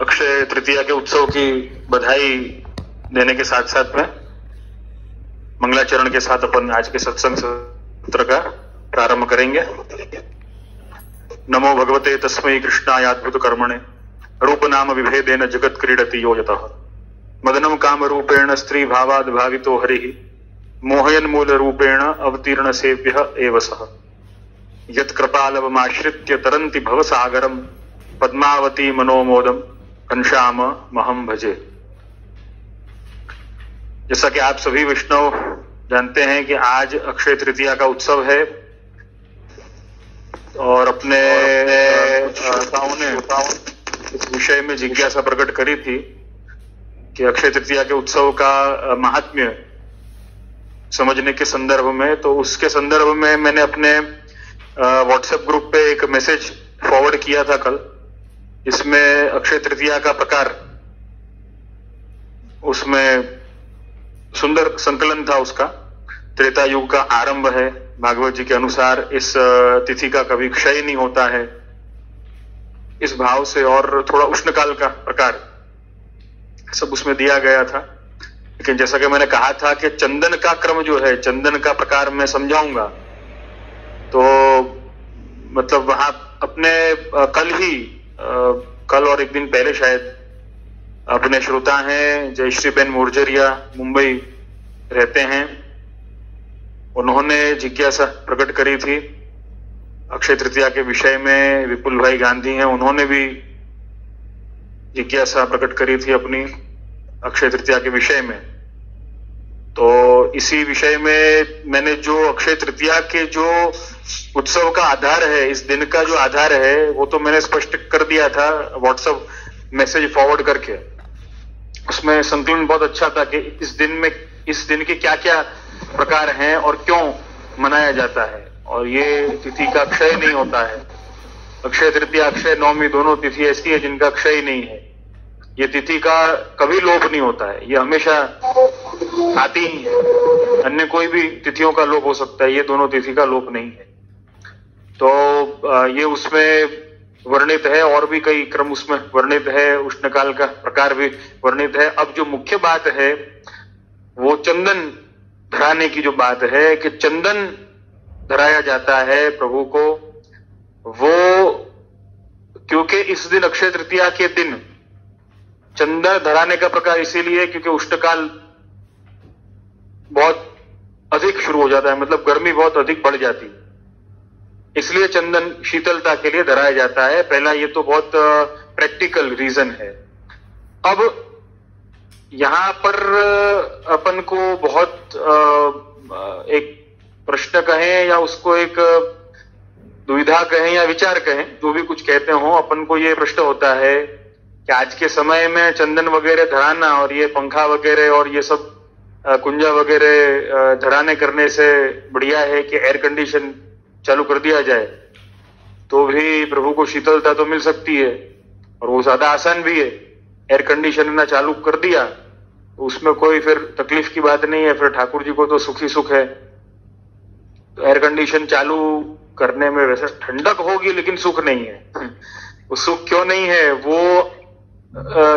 अक्षय तृतीया के उत्सव की बधाई देने के साथ साथ में मंगलाचरण के साथ अपन आज के सत्संग सत्र का प्रारंभ करेंगे। नमो भगवते तस्मै कृष्णाय अद्भुत कर्मणे रूप नाम विभेदेन जगत क्रीडति यो यतः मदनम काम रूपेण स्त्री भावाद भावितो हरिः मोहयन मूल रूपेण अवतीर्ण सेव्यः एव सः यत् कृपालवमाश्रित्य तरन्ति भवसागरम पद्मावती मनोमोदम घनश्याम महम भजे। जैसा कि आप सभी वैष्णव जानते हैं कि आज अक्षय तृतीया का उत्सव है और अपने श्रोताओं ने इस विषय में जिज्ञासा प्रकट करी थी कि अक्षय तृतीया के उत्सव का महात्म्य समझने के संदर्भ में, तो उसके संदर्भ में मैंने अपने व्हाट्सएप ग्रुप पे एक मैसेज फॉरवर्ड किया था कल, इसमें अक्षय तृतीया का प्रकार, उसमें सुंदर संकलन था उसका। त्रेता युग का आरंभ है, भागवत जी के अनुसार इस तिथि का कभी क्षय नहीं होता है, इस भाव से, और थोड़ा उष्ण काल का प्रकार सब उसमें दिया गया था। लेकिन जैसा कि मैंने कहा था कि चंदन का क्रम जो है, चंदन का प्रकार मैं समझाऊंगा, तो मतलब वहां अपने कल और एक दिन पहले शायद अपने श्रोता हैं जयश्री बेन मोर्जरिया, मुंबई रहते हैं, उन्होंने जिज्ञासा प्रकट करी थी अक्षय तृतीया के विषय में। विपुल भाई गांधी हैं, उन्होंने भी जिज्ञासा प्रकट करी थी अपनी अक्षय तृतीया के विषय में। तो इसी विषय में मैंने जो अक्षय तृतीया के जो उत्सव का आधार है, इस दिन का जो आधार है, वो तो मैंने स्पष्ट कर दिया था व्हाट्सएप मैसेज फॉरवर्ड करके। उसमें संकलन बहुत अच्छा था कि इस दिन के क्या क्या प्रकार हैं और क्यों मनाया जाता है, और ये तिथि का क्षय नहीं होता है। अक्षय तृतीया, अक्षय नवमी दोनों तिथि ऐसी है जिनका क्षय नहीं है। ये तिथि का कभी लोप नहीं होता है, ये हमेशा आती ही है। अन्य कोई भी तिथियों का लोप हो सकता है, ये दोनों तिथि का लोप नहीं है। तो ये उसमें वर्णित है, और भी कई क्रम उसमें वर्णित है, उष्णकाल का प्रकार भी वर्णित है। अब जो मुख्य बात है वो चंदन धराने की जो बात है कि चंदन धराया जाता है प्रभु को, वो क्योंकि इस दिन अक्षय तृतीया के दिन चंदन धराने का प्रकार इसीलिए क्योंकि उष्णकाल बहुत अधिक शुरू हो जाता है, मतलब गर्मी बहुत अधिक बढ़ जाती है, इसलिए चंदन शीतलता के लिए धराया जाता है। पहला ये तो बहुत प्रैक्टिकल रीजन है। अब यहां पर अपन को बहुत एक प्रश्न कहें या उसको एक दुविधा कहें या विचार कहें, जो भी कुछ कहते हो, अपन को ये प्रश्न होता है कि आज के समय में चंदन वगैरह धराना और ये पंखा वगैरह और ये सब कुंजा वगैरह धराने करने से बढ़िया है कि एयर कंडीशन चालू कर दिया जाए, तो भी प्रभु को शीतलता तो मिल सकती है और वो ज्यादा आसान भी है। एयर कंडीशन ना चालू कर दिया तो उसमें कोई फिर तकलीफ की बात नहीं है, फिर ठाकुर जी को तो सुख ही सुख है। तो एयर कंडीशन चालू करने में वैसे ठंडक होगी लेकिन सुख नहीं है। वो सुख क्यों नहीं है, वो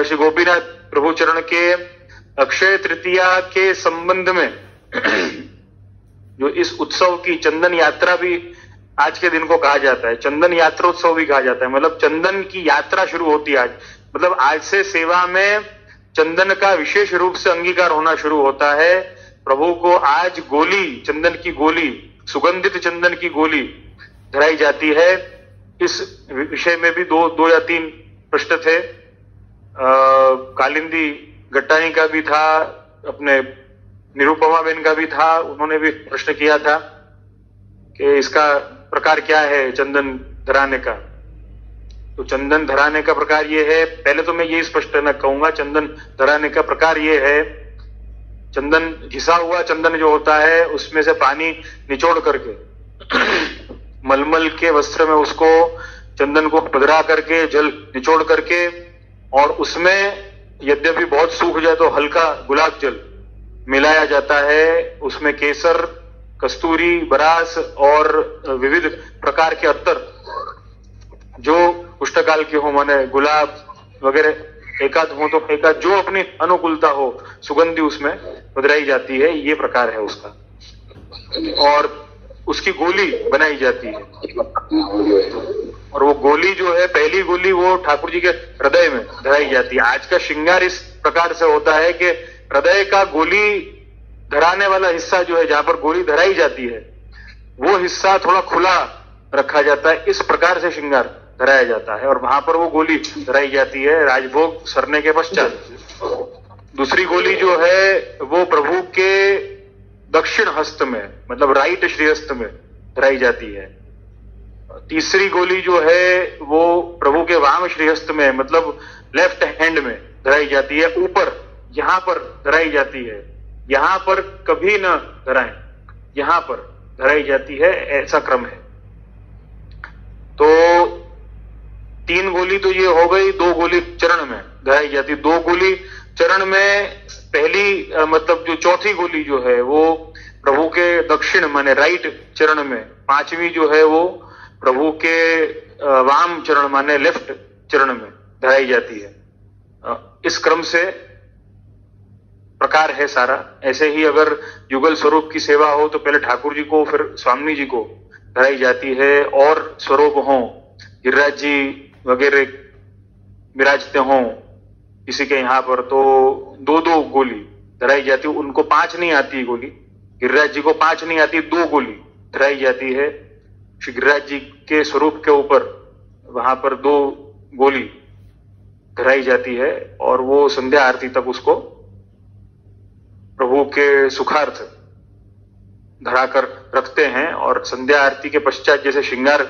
श्री गोपीनाथ प्रभु चरण के अक्षय तृतीया के संबंध में जो इस उत्सव की चंदन यात्रा भी आज के दिन को कहा जाता है, चंदन यात्रोत्सव भी कहा जाता है। मतलब चंदन की यात्रा शुरू होती है आज, मतलब आज से सेवा में चंदन का विशेष रूप से अंगीकार होना शुरू होता है। प्रभु को आज गोली, चंदन की गोली, सुगंधित चंदन की गोली धराई जाती है। इस विषय में भी दो या तीन प्रश्न थे। कालिंदी गट्टानी का भी था, अपने निरुपमा बेन का भी था, उन्होंने भी प्रश्न किया था कि इसका प्रकार क्या है चंदन धराने का। तो चंदन धराने का प्रकार ये है, पहले तो मैं ये स्पष्ट न कहूंगा, चंदन धराने का प्रकार ये है, चंदन घिसा हुआ चंदन जो होता है उसमें से पानी निचोड़ करके मलमल के वस्त्र में उसको चंदन को पधरा करके, जल निचोड़ करके, और उसमें यद्यपि बहुत सूख जाए तो हल्का गुलाब जल मिलाया जाता है। उसमें केसर, कस्तूरी, बरास और विविध प्रकार के अत्तर जो उष्णकाल के हो, माने गुलाब, वगैरह एकाध हो तो एकाध, जो अपनी अनुकूलता हो सुगंधि उसमें बदलाई जाती है, ये प्रकार है उसका। और उसकी गोली बनाई जाती है, और वो गोली जो है, पहली गोली वो ठाकुर जी के हृदय में धराई जाती है। आज का श्रृंगार इस प्रकार से होता है कि हृदय का गोली धराने वाला हिस्सा जो है, जहां पर गोली धराई जाती है, वो हिस्सा थोड़ा खुला रखा जाता है, इस प्रकार से श्रृंगार धराया जाता है, और वहां पर वो गोली धराई जाती है राजभोग सरने के पश्चात। दूसरी गोली जो है वो प्रभु के दक्षिण हस्त में, मतलब राइट श्रीहस्त में धराई जाती है। तीसरी गोली जो है वो प्रभु के वाम श्रीहस्त में, मतलब लेफ्ट हैंड में धराई जाती है, ऊपर यहां पर धराई जाती है, यहां पर कभी न धराएं, यहां पर धराई जाती है, ऐसा क्रम है। तो 3 गोली तो ये हो गई, 2 गोली चरण में धराई जाती। 2 गोली चरण में, पहली मतलब जो चौथी गोली जो है वो प्रभु के दक्षिण माने राइट चरण में, 5वीं जो है वो प्रभु के वाम चरण माने लेफ्ट चरण में धराई जाती है। इस क्रम से प्रकार है सारा। ऐसे ही अगर युगल स्वरूप की सेवा हो तो पहले ठाकुर जी को, फिर स्वामी जी को धराई जाती है, और स्वरूप हो, गिरिराज जी वगैरह विराजते हों किसी के यहाँ पर, तो 2-2 गोली धराई जाती है। उनको 5 नहीं आती गोली, गिरिराज जी को 5 नहीं आती, 2 गोली धराई जाती है श्री गिरिराज जी के स्वरूप के ऊपर, वहां पर 2 गोली धराई जाती है, और वो संध्या आरती तक उसको प्रभु के सुखार्थ धराकर रखते हैं। और संध्या आरती के पश्चात जैसे श्रृंगार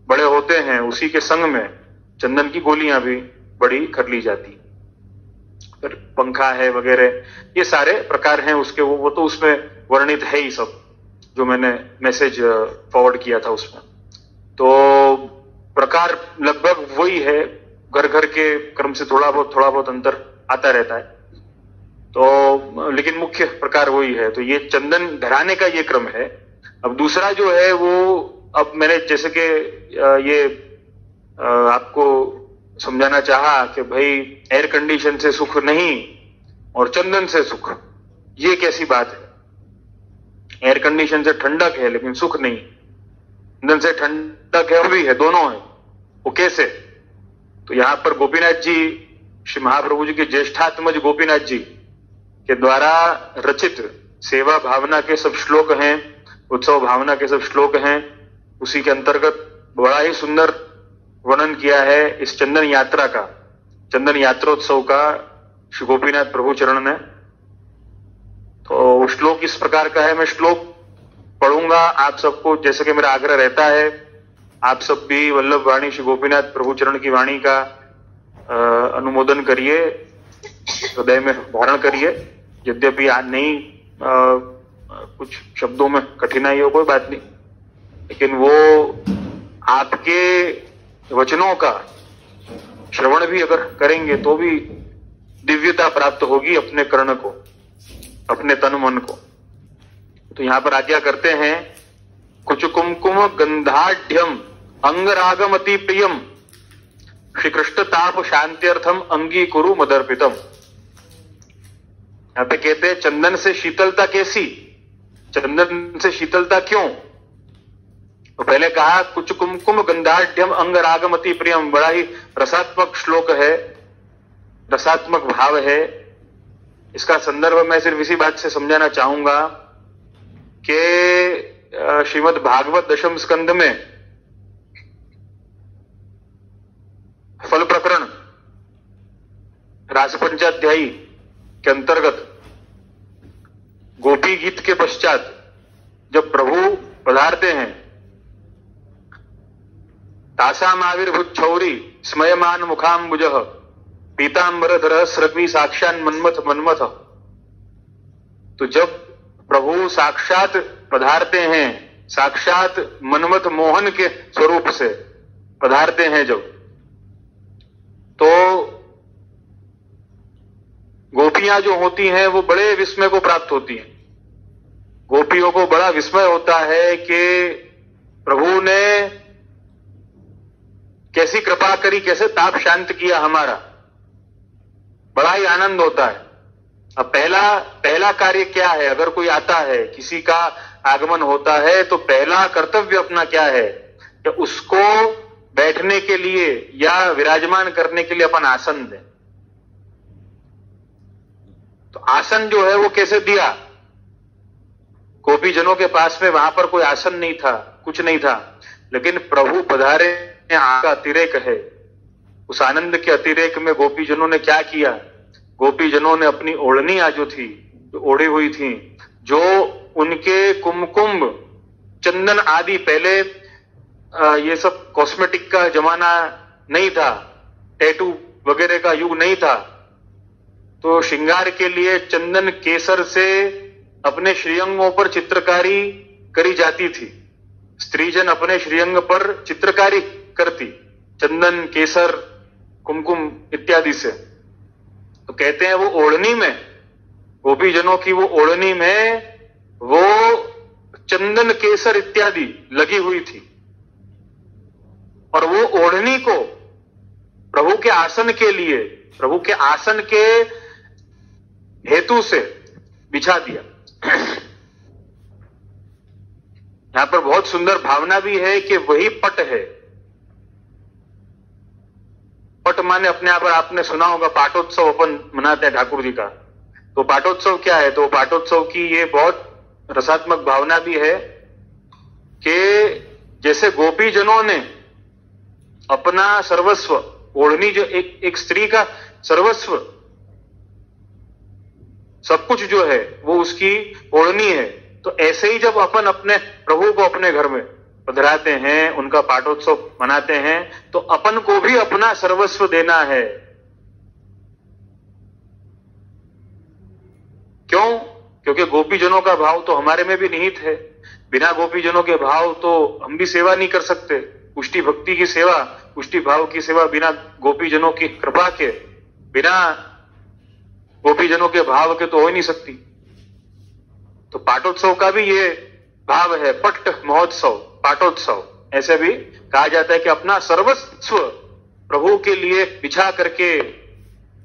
बड़े होते हैं, उसी के संग में चंदन की गोलियां भी बड़ी कर ली जाती, फिर पंखा है वगैरह, ये सारे प्रकार हैं उसके। वो तो उसमें वर्णित है ही सब, जो मैंने मैसेज फॉरवर्ड किया था उसमें। तो प्रकार लगभग वही है, घर घर के क्रम से थोड़ा बहुत अंतर आता रहता है, तो लेकिन मुख्य प्रकार वही है। तो ये चंदन धराने का ये क्रम है। अब दूसरा जो है वो, अब मैंने जैसे कि ये आपको समझाना चाहा कि भाई एयर कंडीशन से सुख नहीं और चंदन से सुख, ये कैसी बात है। एयर कंडीशन से ठंडक है लेकिन सुख नहीं, चंदन से ठंडक है भी है, दोनों है, वो कैसे। तो यहां पर गोपीनाथ जी, श्री महाप्रभु जी के ज्येष्ठात्मज गोपीनाथ जी के द्वारा रचित सेवा भावना के सब श्लोक हैं, उत्सव भावना के सब श्लोक हैं, उसी के अंतर्गत बड़ा ही सुंदर वर्णन किया है इस चंदन यात्रा का, चंदन यात्रोत्सव का श्री गोपीनाथ प्रभु चरण ने। तो श्लोक इस प्रकार का है, मैं श्लोक पढ़ूंगा आप सबको, जैसे कि मेरा आग्रह रहता है आप सब भी वल्लभ वाणी श्री गोपीनाथ प्रभु चरण की वाणी का अनुमोदन करिए, हृदय में धारण करिए। यद्यपि आज नहीं कुछ शब्दों में कठिनाई हो, कोई बात नहीं, लेकिन वो आपके वचनों का श्रवण भी अगर करेंगे तो भी दिव्यता प्राप्त होगी अपने कर्ण को, अपने तन मन को। तो यहां पर आज्ञा करते हैं, कुछ कुमकुम गंधाढ़ अंगरागम अति प्रियम श्री कृष्ण ताप शांत्यर्थम अंगीकुरु मदर्पितम। यहां पे कहते हैं चंदन से शीतलता कैसी, चंदन से शीतलता क्यों। तो पहले कहा कुछ कुमकुम गंधाढ़ अंगरागम अति प्रियम, बड़ा ही रसात्मक श्लोक है, रसात्मक भाव है। इसका संदर्भ मैं सिर्फ इसी बात से समझाना चाहूंगा कि श्रीमद् भागवत दशम स्कंद में फल प्रकरण रासपंचाध्यायी के अंतर्गत गोपी गीत के पश्चात जब प्रभु पधारते हैं, तासाम आविर्भूत छौरी स्मयमान मुखाम्बुजः पीतांबरधर स्रग्वी साक्षान मन्मथ मन्मथ। तो जब प्रभु साक्षात पधारते हैं, साक्षात मन्मथ मोहन के स्वरूप से पधारते हैं जब, तो गोपियां जो होती हैं वो बड़े विस्मय को प्राप्त होती हैं। गोपियों को बड़ा विस्मय होता है कि प्रभु ने कैसी कृपा करी, कैसे ताप शांत किया हमारा, बड़ा ही आनंद होता है। अब पहला कार्य क्या है? अगर कोई आता है, किसी का आगमन होता है, तो पहला कर्तव्य अपना क्या है कि उसको बैठने के लिए या विराजमान करने के लिए अपन आसन दें। तो आसन जो है वो कैसे दिया? गोपीजनों के पास में वहां पर कोई आसन नहीं था, कुछ नहीं था, लेकिन प्रभु पधारे का अतिरेक है। उस आनंद के अतिरेक में गोपीजनों ने क्या किया? गोपीजनों ने अपनी ओढ़नियां जो थी, जो ओढ़ी हुई थी, जो उनके कुमकुम, चंदन आदि, पहले ये सब कॉस्मेटिक का जमाना नहीं था, टैटू वगैरह का युग नहीं था, तो श्रृंगार के लिए चंदन केसर से अपने श्रीअंगों पर चित्रकारी करी जाती थी। स्त्रीजन अपने श्रीअंग पर चित्रकारी करती, चंदन, केसर, कुमकुम इत्यादि से। तो कहते हैं वो ओढ़नी में, गोपीजनों की वो ओढ़नी में वो चंदन, केसर इत्यादि लगी हुई थी, और वो ओढ़नी को प्रभु के आसन के लिए, प्रभु के आसन के हेतु से बिछा दिया। यहां पर बहुत सुंदर भावना भी है कि वही पट है। पट माने अपने आप, आपने सुना होगा पाटोत्सव अपन मनाते हैं ठाकुर जी का। तो पाटोत्सव क्या है? तो पाटोत्सव की ये बहुत रसात्मक भावना भी है कि जैसे गोपीजनों ने अपना सर्वस्व, ओढ़नी जो एक स्त्री का सर्वस्व, सब कुछ जो है वो उसकी ओढ़नी है, तो ऐसे ही जब अपन अपने प्रभु को अपने घर में पधराते हैं, उनका पाटोत्सव मनाते हैं, तो अपन को भी अपना सर्वस्व देना है। क्यों? क्योंकि गोपीजनों का भाव तो हमारे में भी निहित है। बिना गोपीजनों के भाव तो हम भी सेवा नहीं कर सकते। पुष्टि भक्ति की सेवा, पुष्टि भाव की सेवा बिना गोपीजनों की कृपा के, बिना गोपीजनों के भाव के तो हो ही नहीं सकती। तो पाटोत्सव का भी ये भाव है, पट महोत्सव, पाटोत्सव। ऐसे भी कहा जाता है कि अपना सर्वस्व प्रभु के लिए बिछा करके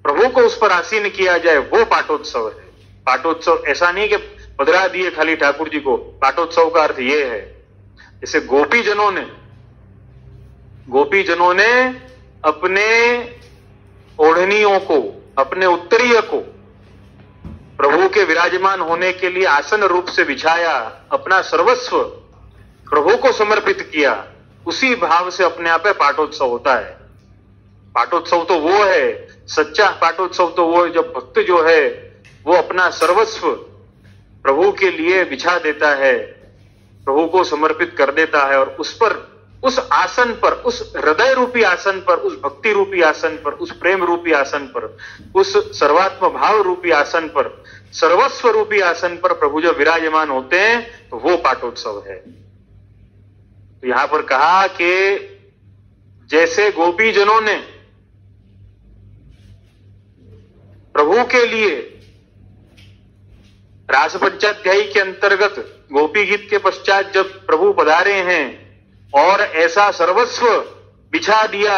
प्रभु को उस पर आसीन किया जाए, वो पाटोत्सव है। पाटोत्सव ऐसा नहीं कि पधरा दिए खाली ठाकुर जी को। पाटोत्सव का अर्थ ये है, जैसे गोपीजनों ने अपने ओढ़नियों को, अपने उत्तरीय को प्रभु के विराजमान होने के लिए आसन रूप से बिछाया, अपना सर्वस्व प्रभु को समर्पित किया। उसी भाव से अपने आप पाटोत्सव होता है। पाटोत्सव तो वो है, सच्चा पाटोत्सव तो वो है जब भक्त जो है वो अपना सर्वस्व प्रभु के लिए बिछा देता है, प्रभु को समर्पित कर देता है, और उस पर, उस आसन पर, उस हृदय रूपी आसन पर, उस भक्ति रूपी आसन पर, उस प्रेम रूपी आसन पर, उस सर्वात्म भाव रूपी आसन पर, सर्वस्व रूपी आसन पर प्रभु जब विराजमान होते हैं तो वो पाटोत्सव है। तो यहां पर कहा कि जैसे गोपीजनों ने प्रभु के लिए रास पंचाध्यायी के अंतर्गत गोपी गीत के पश्चात जब प्रभु पधारे हैं और ऐसा सर्वस्व बिछा दिया,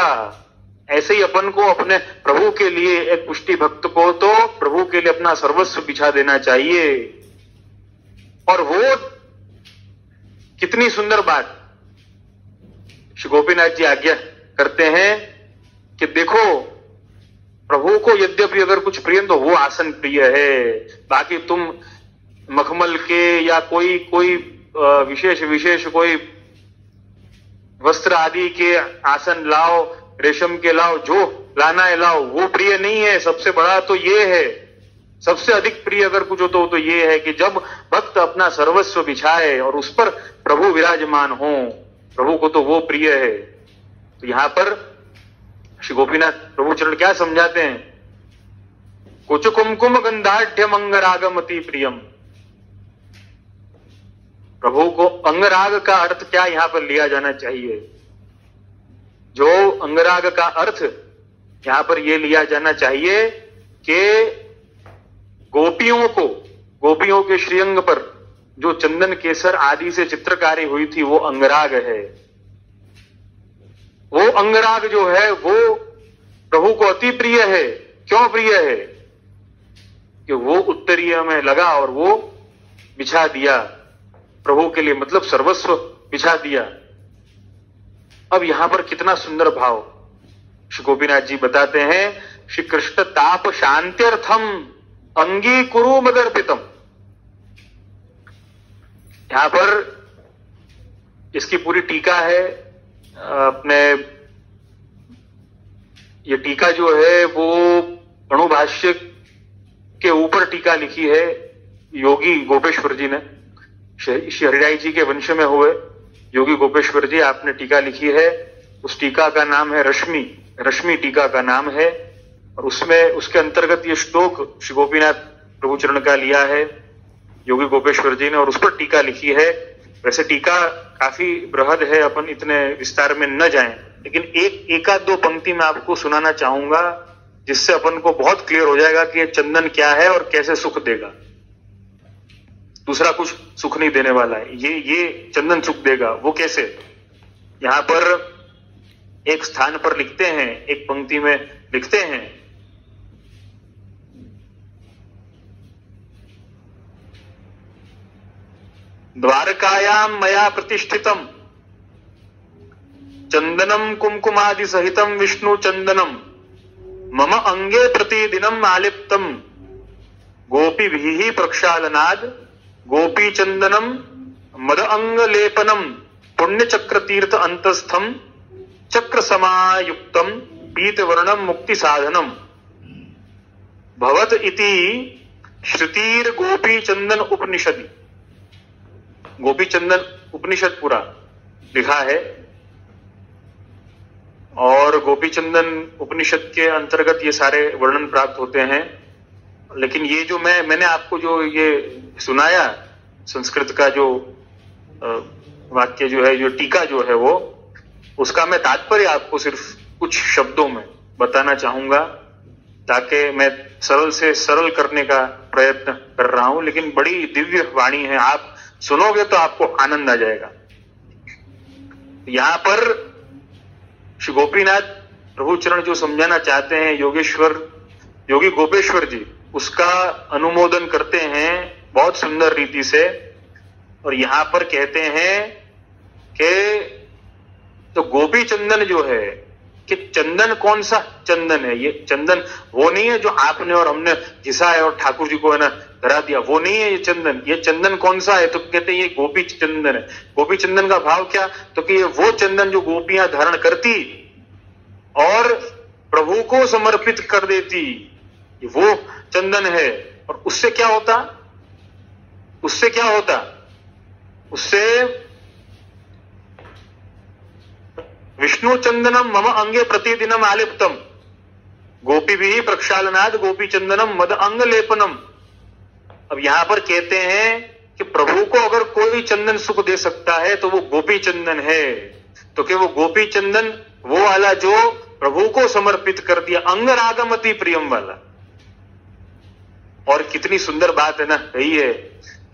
ऐसे ही अपन को अपने प्रभु के लिए, एक पुष्टि भक्त को तो प्रभु के लिए अपना सर्वस्व बिछा देना चाहिए। और वो कितनी सुंदर बात श्री गोपीनाथ जी आज्ञा करते हैं कि देखो, प्रभु को यद्यपि अगर कुछ प्रिय तो वो आसन प्रिय है, बाकी तुम मखमल के या कोई विशेष कोई वस्त्र आदि के आसन लाओ, रेशम के लाओ, जो लाना है लाओ, वो प्रिय नहीं है। सबसे बड़ा तो ये है, सबसे अधिक प्रिय अगर कुछ हो तो ये है कि जब भक्त अपना सर्वस्व बिछाए और उस पर प्रभु विराजमान हो, प्रभु को तो वो प्रिय है। तो यहां पर श्री गोपीनाथ प्रभु चरण क्या समझाते हैं? कुछ कुमकुम गंधाढ़ अंगरागमति प्रियम। प्रभु को अंगराग का अर्थ क्या यहां पर लिया जाना चाहिए? जो अंगराग का अर्थ यहां पर यह लिया जाना चाहिए कि गोपियों के श्रीअंग पर जो चंदन केसर आदि से चित्रकारी हुई थी वो अंगराग है। वो अंगराग जो है वो प्रभु को अति प्रिय है। क्यों प्रिय है? कि वो उत्तरीय में लगा और वो बिछा दिया प्रभु के लिए, मतलब सर्वस्व बिछा दिया। अब यहां पर कितना सुंदर भाव श्री गोपीनाथ जी बताते हैं, श्री कृष्ण ताप शांत्यर्थम अंगीकुरु मदर्पितम। यहां पर इसकी पूरी टीका है। अपने ये टीका जो है वो अणुभाष्य के ऊपर टीका लिखी है योगी गोपेश्वर जी ने। श्री हरिराय जी के वंश में हुए योगी गोपेश्वर जी, आपने टीका लिखी है। उस टीका का नाम है रश्मि, रश्मि टीका का नाम है। और उसमें उसके अंतर्गत ये श्लोक श्री गोपीनाथ प्रभु चरण का लिया है योगी गोपेश्वर जी ने, और उस पर टीका लिखी है। वैसे टीका काफी बृहद है, अपन इतने विस्तार में न जाएं, लेकिन एक आध दो पंक्ति मैं आपको सुनाना चाहूंगा, जिससे अपन को बहुत क्लियर हो जाएगा कि ये चंदन क्या है और कैसे सुख देगा। दूसरा कुछ सुख नहीं देने वाला है, ये चंदन सुख देगा। वो कैसे? यहां पर एक स्थान पर लिखते हैं, एक पंक्ति में लिखते हैं, द्वारकायाम मया प्रतिष्ठितम चंदनम कुमकुमादि सहितम विष्णु चंदनम मम अंगे प्रतिदिनम आलिप्तम गोपीभिः प्रक्षालनाद गोपी चंदनम मद अंग लेपनम पुण्य चक्र तीर्थ अंतस्थम चक्र समायुक्तम पीत वर्णम मुक्ति साधनम भवत इति श्रुतिर गोपी चंदन उपनिषदि। गोपी चंदन उपनिषद पूरा लिखा है, और गोपी चंदन उपनिषद के अंतर्गत ये सारे वर्णन प्राप्त होते हैं। लेकिन ये जो मैंने आपको जो ये सुनाया संस्कृत का जो वाक्य जो है, जो टीका जो है, वो उसका मैं तात्पर्य आपको सिर्फ कुछ शब्दों में बताना चाहूंगा, ताकि मैं सरल से सरल करने का प्रयत्न कर रहा हूं। लेकिन बड़ी दिव्य वाणी है, आप सुनोगे तो आपको आनंद आ जाएगा। यहां पर श्री गोपीनाथ प्रभु चरण जो समझाना चाहते हैं योगी गोपेश्वर जी, उसका अनुमोदन करते हैं बहुत सुंदर रीति से। और यहां पर कहते हैं कि तो गोपी चंदन जो है, कि चंदन कौन सा चंदन है? ये चंदन वो नहीं है जो आपने और हमने घिसा है और ठाकुर जी को है ना धरा दिया, वो नहीं है ये चंदन। ये चंदन कौन सा है? तो कहते हैं ये गोपी चंदन है। गोपी चंदन का भाव क्या? तो कि ये वो चंदन जो गोपियां धारण करती और प्रभु को समर्पित कर देती, वो चंदन है। और उससे क्या होता? उससे क्या होता? उससे विष्णु चंदनम मम अंगे प्रतिदिनम आलिप्तम गोपीभिः प्रक्षालनाद गोपी चंदनम मद अंग लेपनम। अब यहां पर कहते हैं कि प्रभु को अगर कोई चंदन सुख दे सकता है तो वो गोपी चंदन है। तो कि वो गोपी चंदन वो वाला जो प्रभु को समर्पित कर दिया, अंग रागमति प्रियम वाला। और कितनी सुंदर बात है ना, यही है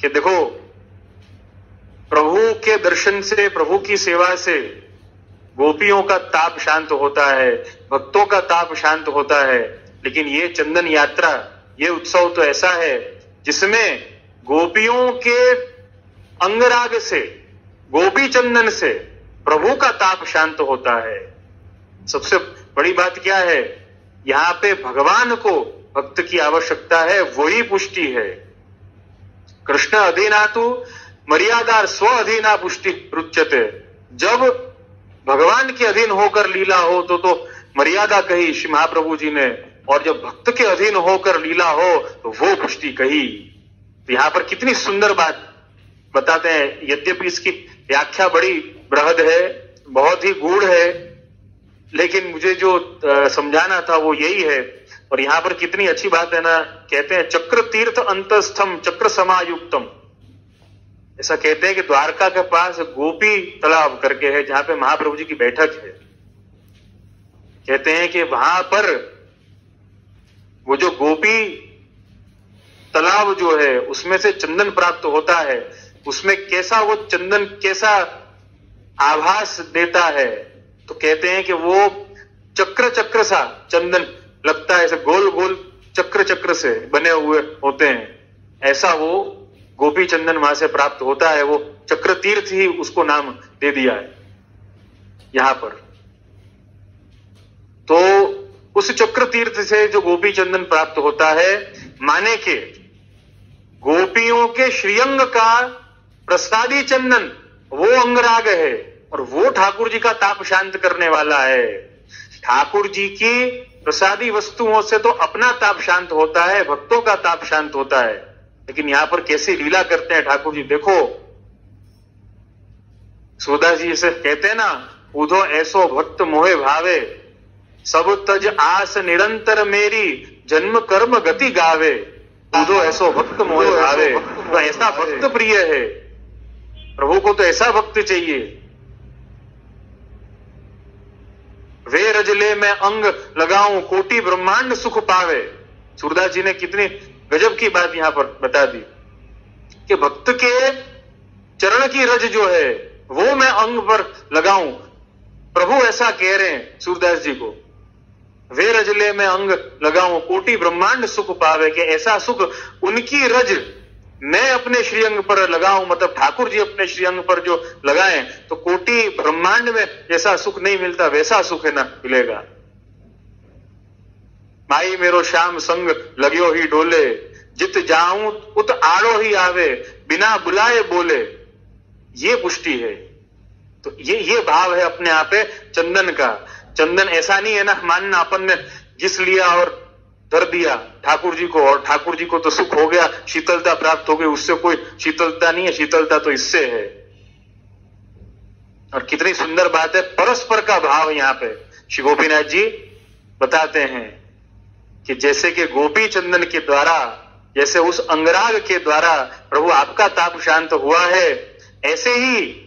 कि देखो प्रभु के दर्शन से, प्रभु की सेवा से गोपियों का ताप शांत होता है, भक्तों का ताप शांत होता है। लेकिन ये चंदन यात्रा, ये उत्सव तो ऐसा है जिसमें गोपियों के अंगराग से, गोपी चंदन से प्रभु का ताप शांत होता है। सबसे बड़ी बात क्या है? यहां पे भगवान को भक्त की आवश्यकता है, वही पुष्टि है। कृष्ण अधीनातु मर्यादा स्व अधीना पुष्टि रुच्यते। जब भगवान के अधीन होकर लीला हो तो मर्यादा कही श्री महाप्रभु जी ने, और जब भक्त के अधीन होकर लीला हो तो वो पुष्टि कही। तो यहां पर कितनी सुंदर बात बताते हैं। यद्यपि इसकी व्याख्या बड़ी बृहद है, बहुत ही गूढ़ है, लेकिन मुझे जो समझाना था वो यही है। और यहां पर कितनी अच्छी बात है ना, कहते हैं चक्र तीर्थ अंतस्थम चक्र समायुक्तम। ऐसा कहते हैं कि द्वारका के पास गोपी तालाब करके है, जहां पे महाप्रभु जी की बैठक है। कहते हैं कि वहां पर वो जो गोपी तालाब जो है उसमें से चंदन प्राप्त होता है। उसमें कैसा वो चंदन कैसा आभास देता है? तो कहते हैं कि वो चक्र चक्र सा चंदन लगता है ऐसे गोल गोल चक्र चक्र से बने हुए होते हैं, ऐसा वो गोपी चंदन वहां से प्राप्त होता है। वो चक्र तीर्थ ही उसको नाम दे दिया है यहां पर। तो उस चक्र तीर्थ से जो गोपी चंदन प्राप्त होता है, माने के गोपियों के श्रीअंग का प्रसादी चंदन वो अंगराग है और वो ठाकुर जी का ताप शांत करने वाला है। ठाकुर जी की प्रसादी वस्तुओं से तो अपना ताप शांत होता है, भक्तों का ताप शांत होता है, लेकिन यहां पर कैसी लीला करते हैं ठाकुर जी। देखो सूरदास जी इसे कहते हैं ना, उधो ऐसो भक्त मोहे भावे, सब तज आस निरंतर मेरी, जन्म कर्म गति गावे। उधो ऐसो भक्त मोहे भावे, तो ऐसा भक्त प्रिय है, प्रभु को तो ऐसा भक्त चाहिए। वे रजले में अंग लगाऊं, कोटि ब्रह्मांड सुख पावे। सूरदास जी ने कितनी गजब की बात यहां पर बता दी कि भक्त के चरण की रज जो है वो मैं अंग पर लगाऊं। प्रभु ऐसा कह रहे हैं सूरदास जी को, वे रजले में अंग लगाऊं, कोटि ब्रह्मांड सुख पावे, कि ऐसा सुख उनकी रज मैं अपने श्रीअंग पर लगाऊं, मतलब ठाकुर जी अपने श्रीअंग पर जो लगाएं तो कोटि ब्रह्मांड में जैसा सुख नहीं मिलता वैसा सुख है ना मिलेगा। माई मेरो श्याम संग लग्यो ही डोले, जित जाऊं उत आड़ो ही आवे, बिना बुलाए बोले। ये पुष्टि है। तो ये भाव है अपने आप है चंदन का। चंदन ऐसा नहीं है ना मानना अपन ने घिस लिया और धर दिया ठाकुर जी को, और ठाकुर जी को तो सुख हो गया, शीतलता प्राप्त हो गई, उससे कोई शीतलता नहीं है, शीतलता तो इससे है। और कितनी सुंदर बात है, परस्पर का भाव यहां पे श्री गोपीनाथ जी बताते हैं कि जैसे कि गोपी चंदन के द्वारा, जैसे उस अंगराग के द्वारा प्रभु आपका ताप शांत हुआ है, ऐसे ही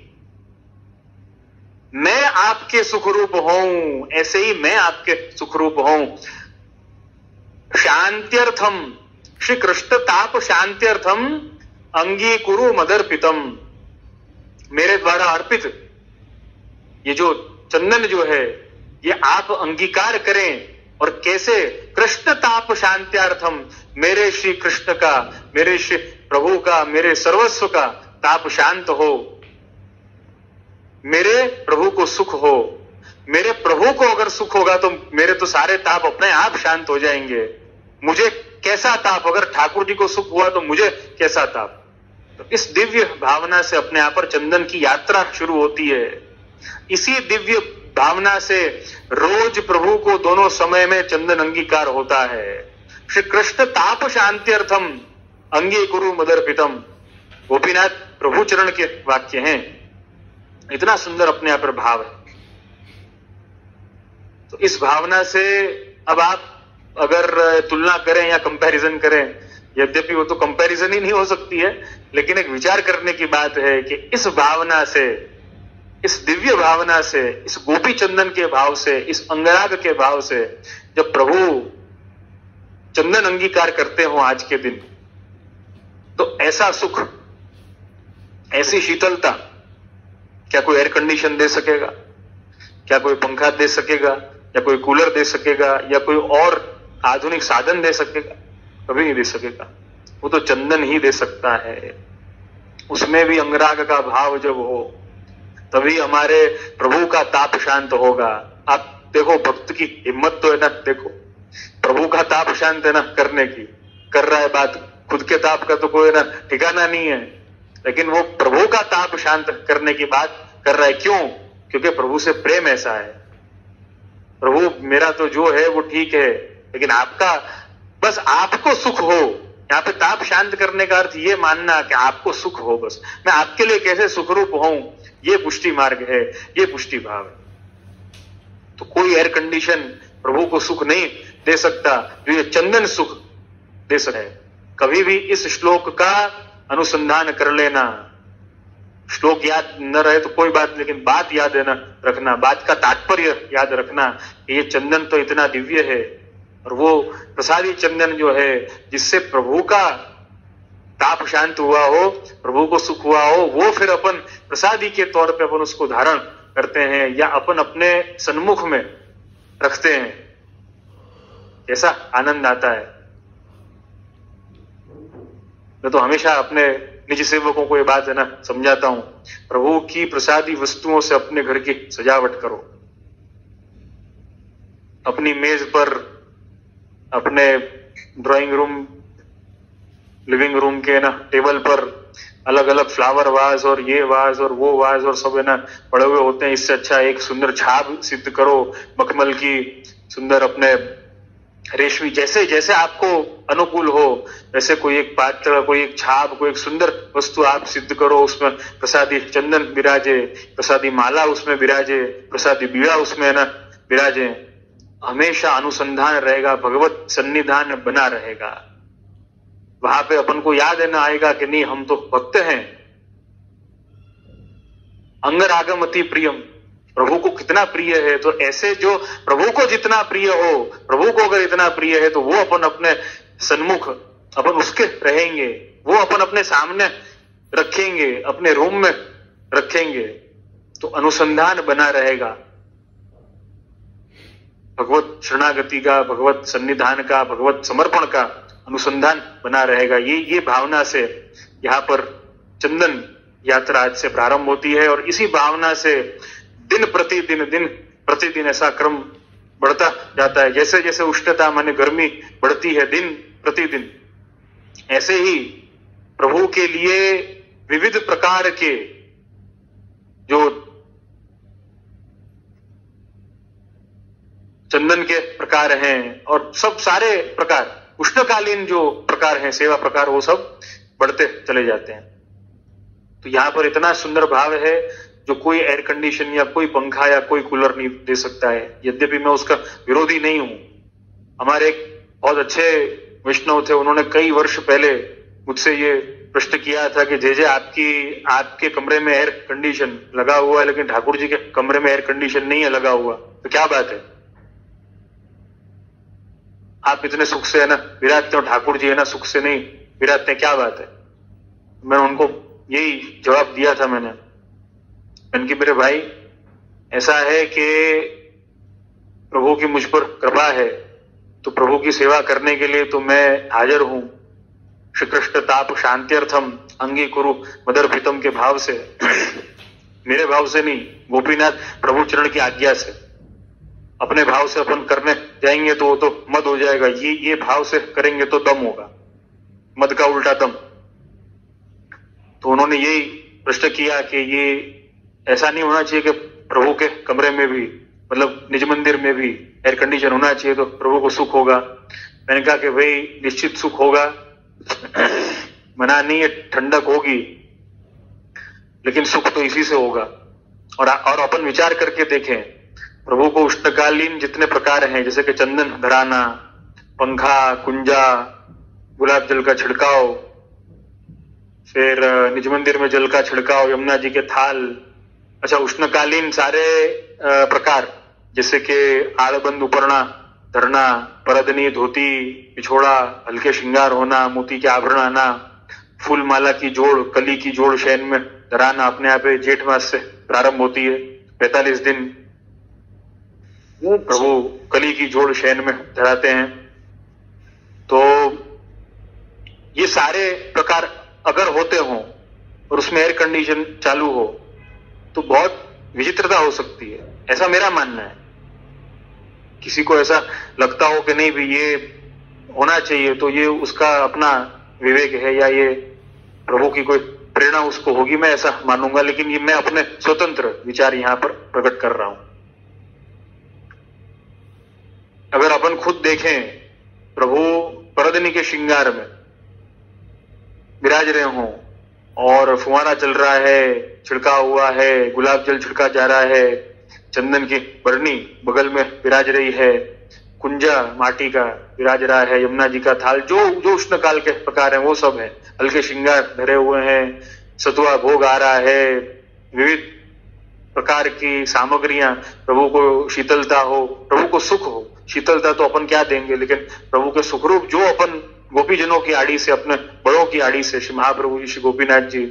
मैं आपके सुखरूप हूं, ऐसे ही मैं आपके सुखरूप हूं। शांत्यर्थम, श्री कृष्ण ताप शांत्यर्थम अंगीकुरु मदर्पितम। मेरे द्वारा अर्पित ये जो चंदन जो है ये आप अंगीकार करें। और कैसे? कृष्ण ताप शांत्यार्थम, मेरे श्री कृष्ण का, मेरे श्री प्रभु का, मेरे सर्वस्व का ताप शांत हो, मेरे प्रभु को सुख हो। मेरे प्रभु को अगर सुख होगा तो मेरे तो सारे ताप अपने आप शांत हो जाएंगे। मुझे कैसा ताप, अगर ठाकुर जी को सुख हुआ तो मुझे कैसा ताप। तो इस दिव्य भावना से अपने आप पर चंदन की यात्रा शुरू होती है। इसी दिव्य भावना से रोज प्रभु को दोनों समय में चंदन अंगीकार होता है। श्री कृष्ण ताप शांत्यर्थम अंगीकुरु मदर्पितम, गोपीनाथ प्रभु चरण के वाक्य हैं। इतना सुंदर अपने आप पर भाव है। तो इस भावना से अब आप अगर तुलना करें या कंपैरिजन करें, यद्यपि वो तो कंपैरिजन ही नहीं हो सकती है, लेकिन एक विचार करने की बात है कि इस भावना से, इस दिव्य भावना से, इस गोपी चंदन के भाव से, इस अंगराग के भाव से जब प्रभु चंदन अंगीकार करते हो आज के दिन, तो ऐसा सुख, ऐसी शीतलता क्या कोई एयर कंडीशन दे सकेगा? क्या कोई पंखा दे सकेगा? या कोई कूलर दे सकेगा? या कोई और आधुनिक साधन दे सकेगा? कभी नहीं दे सकेगा। वो तो चंदन ही दे सकता है। उसमें भी अंगराग का भाव जब हो तभी हमारे प्रभु का ताप शांत होगा। आप देखो भक्त की हिम्मत तो है ना, देखो प्रभु का ताप शांत है ना करने की, कर रहा है बात, खुद के ताप का तो कोई ना ठिकाना नहीं है, लेकिन वो प्रभु का ताप शांत करने की बात कर रहा है। क्यों? क्योंकि प्रभु से प्रेम ऐसा है। प्रभु मेरा तो जो है वो ठीक है, लेकिन आपका, बस आपको सुख हो। यहाँ पे ताप शांत करने का अर्थ ये मानना कि आपको सुख हो, बस मैं आपके लिए कैसे सुखरूप हूं, ये पुष्टि मार्ग है, ये पुष्टि भाव है। तो कोई एयर कंडीशन प्रभु को सुख नहीं दे सकता जो ये चंदन सुख दे सकता है। कभी भी इस श्लोक का अनुसंधान कर लेना। श्लोक याद न रहे तो कोई बात, लेकिन बात याद है ना रखना, बात का तात्पर्य याद रखना कि ये चंदन तो इतना दिव्य है, और वो प्रसादी चंदन जो है जिससे प्रभु का ताप शांत हुआ हो, प्रभु को सुख हुआ हो, वो फिर अपन प्रसादी के तौर पे अपन उसको धारण करते हैं या अपन अपने सन्मुख में रखते हैं। ऐसा आनंद आता है। मैं तो हमेशा अपने निजी सेवकों को ये बात है ना समझाता हूं, प्रभु की प्रसादी वस्तुओं से अपने घर की सजावट करो। अपनी मेज पर, अपने ड्राइंग रूम, लिविंग रूम के ना टेबल पर अलग अलग फ्लावर वाज और ये वाज और वो वाज और सब है ना पड़े हुए होते हैं। इससे अच्छा एक सुंदर छाप सिद्ध करो मखमल की, सुंदर अपने रेशमी, जैसे जैसे आपको अनुकूल हो वैसे कोई एक पात्र, कोई एक छाप, कोई एक सुंदर वस्तु आप सिद्ध करो। उसमें प्रसादी चंदन विराजे, प्रसादी माला उसमें विराजे, प्रसादी बीड़ा उसमें ना विराजे। हमेशा अनुसंधान रहेगा, भगवत सन्निधान बना रहेगा। वहां पे अपन को याद है ना आएगा कि नहीं हम तो भक्त हैं। अंगरागमति प्रियम, प्रभु को कितना प्रिय है। तो ऐसे जो प्रभु को जितना प्रिय हो, प्रभु को अगर इतना प्रिय है तो वो अपन अपने सन्मुख, अपन उसके रहेंगे, वो अपन अपने सामने रखेंगे, अपने रूम में रखेंगे, तो अनुसंधान बना रहेगा। भगवत शरणागति का, भगवत सन्निधान का, भगवत समर्पण का अनुसंधान बना रहेगा। ये भावना से यहाँ पर चंदन यात्रा आज से प्रारंभ होती है और इसी भावना से दिन प्रतिदिन ऐसा क्रम बढ़ता जाता है। जैसे जैसे उष्णता माने गर्मी बढ़ती है दिन प्रतिदिन, ऐसे ही प्रभु के लिए विविध प्रकार के जो चंदन के प्रकार हैं और सब सारे प्रकार उष्णकालीन जो प्रकार हैं, सेवा प्रकार, वो सब बढ़ते चले जाते हैं। तो यहां पर इतना सुंदर भाव है जो कोई एयर कंडीशन या कोई पंखा या कोई कूलर नहीं दे सकता है। यद्यपि मैं उसका विरोधी नहीं हूं। हमारे एक बहुत अच्छे वैष्णव थे, उन्होंने कई वर्ष पहले मुझसे ये प्रश्न किया था कि जे आपके कमरे में एयर कंडीशन लगा हुआ है लेकिन ठाकुर जी के कमरे में एयर कंडीशन नहीं है लगा हुआ, तो क्या बात है? आप इतने सुख से है ना विराजते हो, ठाकुर जी है ना सुख से नहीं विराजते, क्या बात है? मैंने उनको यही जवाब दिया था। मैंने कि मेरे भाई ऐसा है कि प्रभु की मुझ पर कृपा है तो प्रभु की सेवा करने के लिए तो मैं हाजिर हूं। श्रीकृष्ण ताप शांत्यर्थम अंगीकुरु मदर्भितम के भाव से, मेरे भाव से नहीं, गोपीनाथ प्रभु चरण की आज्ञा से। अपने भाव से अपन करने जाएंगे तो वो तो मद हो जाएगा, ये भाव से करेंगे तो दम होगा, मद का उल्टा दम। तो उन्होंने यही प्रश्न किया कि ये ऐसा नहीं होना चाहिए कि प्रभु के कमरे में भी, मतलब निज मंदिर में भी एयर कंडीशन होना चाहिए तो प्रभु को सुख होगा। मैंने कहा कि भाई निश्चित सुख होगा, मना नहीं है, ठंडक होगी, लेकिन सुख तो इसी से होगा। और अपन विचार करके देखें, प्रभु को उष्णकालीन जितने प्रकार हैं, जैसे कि चंदन धराना, पंखा, कुंजा, गुलाब जल का छिड़काव, फिर निज मंदिर में जल का छिड़काव, यमुना जी के थाल, अच्छा उष्णकालीन सारे प्रकार जैसे कि आड़बंद उपरना धरना, परदनी, धोती, पिछोड़ा, हल्के श्रृंगार होना, मोती के आभरण आना, फूल माला की जोड़, कली की जोड़ शयन में धराना, अपने आप जेठ मास से प्रारंभ होती है, 45 दिन प्रभु कली की जोड़ शयन में धराते हैं। तो ये सारे प्रकार अगर होते हों और उसमें एयर कंडीशन चालू हो तो बहुत विचित्रता हो सकती है, ऐसा मेरा मानना है। किसी को ऐसा लगता हो कि नहीं भी ये होना चाहिए तो ये उसका अपना विवेक है या ये प्रभु की कोई प्रेरणा उसको होगी, मैं ऐसा मानूंगा। लेकिन ये मैं अपने स्वतंत्र विचार यहां पर प्रकट कर रहा हूं। अगर अपन खुद देखें, प्रभु परदनी के श्रृंगार में विराज रहे हों और फुवारा चल रहा है, छिड़का हुआ है, गुलाब जल छिड़का जा रहा है, चंदन की बरनी बगल में विराज रही है, कुंजा माटी का विराज रहा है, यमुना जी का थाल, जो उष्ण काल के प्रकार हैं वो सब है, हल्के श्रृंगार धरे हुए हैं, सतुआ भोग आ रहा है, विविध प्रकार की सामग्रियां, प्रभु को शीतलता हो, प्रभु को सुख हो। शीतलता तो अपन क्या देंगे, लेकिन प्रभु के सुखरूप जो अपन गोपीजनों की आड़ी से, अपने बड़ों की आड़ी से, श्री महाप्रभु जी, श्री गोपीनाथ जी,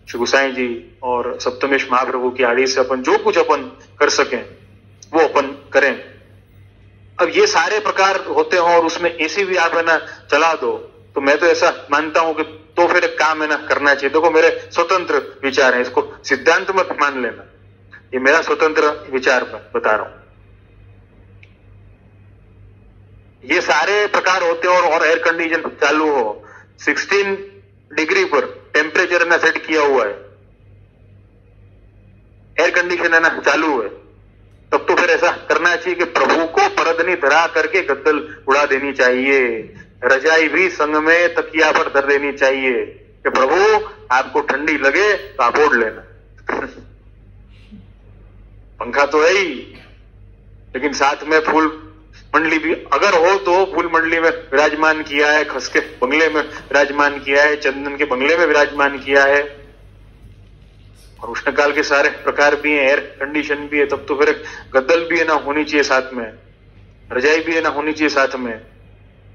श्री गुसाई जी और सप्तमेश महाप्रभु की आड़ी से अपन जो कुछ अपन कर सकें वो अपन करें। अब ये सारे प्रकार होते हो और उसमें एसी भी आप है ना चला दो, तो मैं तो ऐसा मानता हूं कि तो फिर एक काम है ना करना चाहिए। देखो मेरे स्वतंत्र विचार है, इसको सिद्धांत मत मान लेना, ये मेरा स्वतंत्र विचार बता रहा हूं। ये सारे प्रकार होते हो और एयर कंडीशन चालू हो, 16 डिग्री पर टेम्परेचर ना सेट किया हुआ है, एयर कंडीशन है ना चालू है, तब तो फिर ऐसा करना चाहिए कि प्रभु को परदनी धरा करके गद्दल उड़ा देनी चाहिए, रजाई भी संग में तकिया पर धर देनी चाहिए कि प्रभु आपको ठंडी लगे तो आप ओढ़ लेना। पंखा तो है ही, लेकिन साथ में फूल मंडली भी अगर हो तो फूल मंडली में विराजमान किया है, खस के बंगले में विराजमान किया है, चंदन के बंगले में विराजमान किया है, और उष्णकाल के सारे प्रकार भी है, एयर कंडीशन भी है, तब तो फिर गद्दल भी है ना होनी चाहिए साथ में, रजाई भी है ना होनी चाहिए साथ में,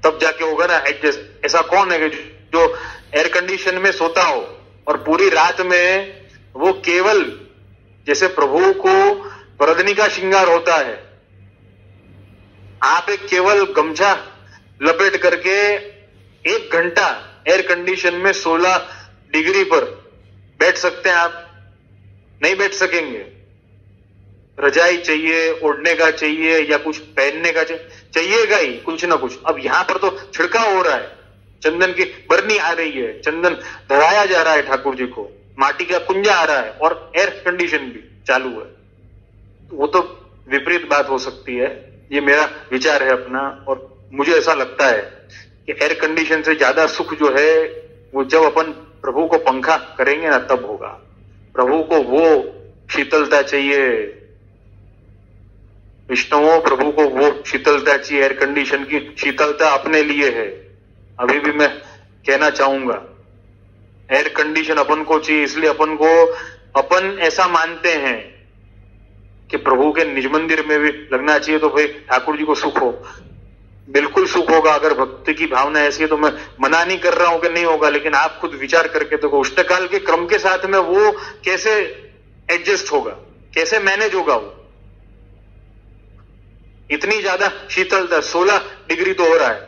तब जाके होगा ना एडजस्ट। ऐसा कौन है कि जो एयर कंडीशन में सोता हो और पूरी रात में वो केवल जैसे प्रभु को परदनी का श्रृंगार होता है, आप एक केवल गमछा लपेट करके 1 घंटा एयर कंडीशन में 16 डिग्री पर बैठ सकते हैं? आप नहीं बैठ सकेंगे। रजाई चाहिए, ओढ़ने का चाहिए या कुछ पहनने का चाहिएगा ही कुछ ना कुछ। अब यहां पर तो छिड़काव हो रहा है, चंदन की बरनी आ रही है, चंदन धराया जा रहा है ठाकुर जी को, माटी का कुंजा आ रहा है और एयर कंडीशन भी चालू है, वो तो विपरीत बात हो सकती है। ये मेरा विचार है अपना, और मुझे ऐसा लगता है कि एयर कंडीशन से ज्यादा सुख जो है वो जब अपन प्रभु को पंखा करेंगे ना तब होगा। प्रभु को वो शीतलता चाहिए, विष्णुओं प्रभु को वो शीतलता चाहिए, एयर कंडीशन की शीतलता अपने लिए है। अभी भी मैं कहना चाहूंगा एयर कंडीशन अपन को चाहिए, इसलिए अपन ऐसा मानते हैं कि प्रभु के निज मंदिर में भी लगना चाहिए, तो भाई ठाकुर जी को सुख हो, बिल्कुल सुख होगा। अगर भक्ति की भावना ऐसी है तो मैं मना नहीं कर रहा हूं कि नहीं होगा, लेकिन आप खुद विचार करके देखो उष्णकाल के क्रम के साथ में वो कैसे एडजस्ट होगा, कैसे मैनेज होगा। वो इतनी ज्यादा शीतलता 16 डिग्री तो हो रहा है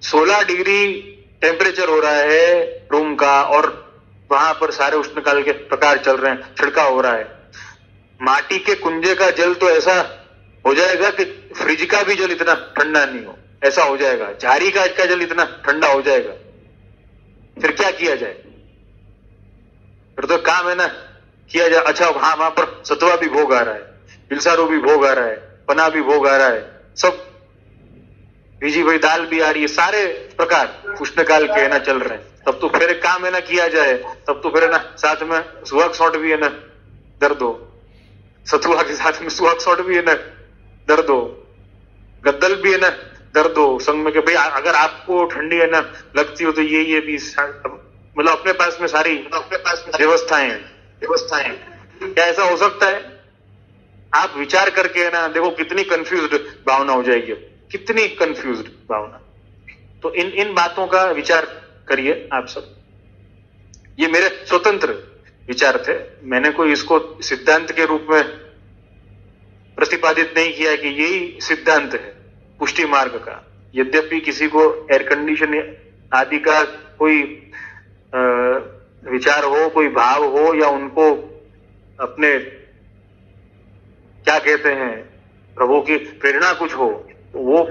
16 डिग्री टेम्परेचर हो रहा है रूम का, और वहां पर सारे उष्णकाल के प्रकार चल रहे हैं, छिड़काव हो रहा है। माटी के कुंजे का जल तो ऐसा हो जाएगा कि फ्रिज का भी जल इतना ठंडा नहीं हो, ऐसा हो जाएगा। झारी का जल इतना ठंडा हो जाएगा, फिर क्या किया जाए? फिर तो काम है ना किया जाए। अच्छा वहां पर सतवा भी भोग आ रहा है, बिलसारू भी भोग आ रहा है, पना भी भोग आ रहा है, सब बीजी हुई दाल भी आ रही है, सारे प्रकार उष्णकाल के है ना चल रहे हैं। तब तो फिर एक काम है ना किया जाए, तब तो फिर है ना साथ में सुहाग सौट भी है ना दर दो, सतुआ के साथ में सुहाग सौट भी है ना दर दो, गद्दल भी है ना दर दो संग में, कि भाई अगर आपको ठंडी है ना लगती हो तो ये भी मतलब अपने पास में सारी व्यवस्थाएं। क्या ऐसा हो सकता है? आप विचार करके है ना देखो कितनी कंफ्यूज्ड भावना हो जाएगी, कितनी कंफ्यूज्ड भावना। तो इन बातों का विचार करिए आप सब। ये मेरे स्वतंत्र विचार थे, मैंने कोई इसको सिद्धांत के रूप में प्रतिपादित नहीं किया कि यही सिद्धांत है पुष्टि मार्ग का। यद्यपि किसी को एयर कंडीशन आदि का कोई विचार हो, कोई भाव हो, या उनको अपने क्या कहते हैं प्रभु की प्रेरणा कुछ हो, तो वो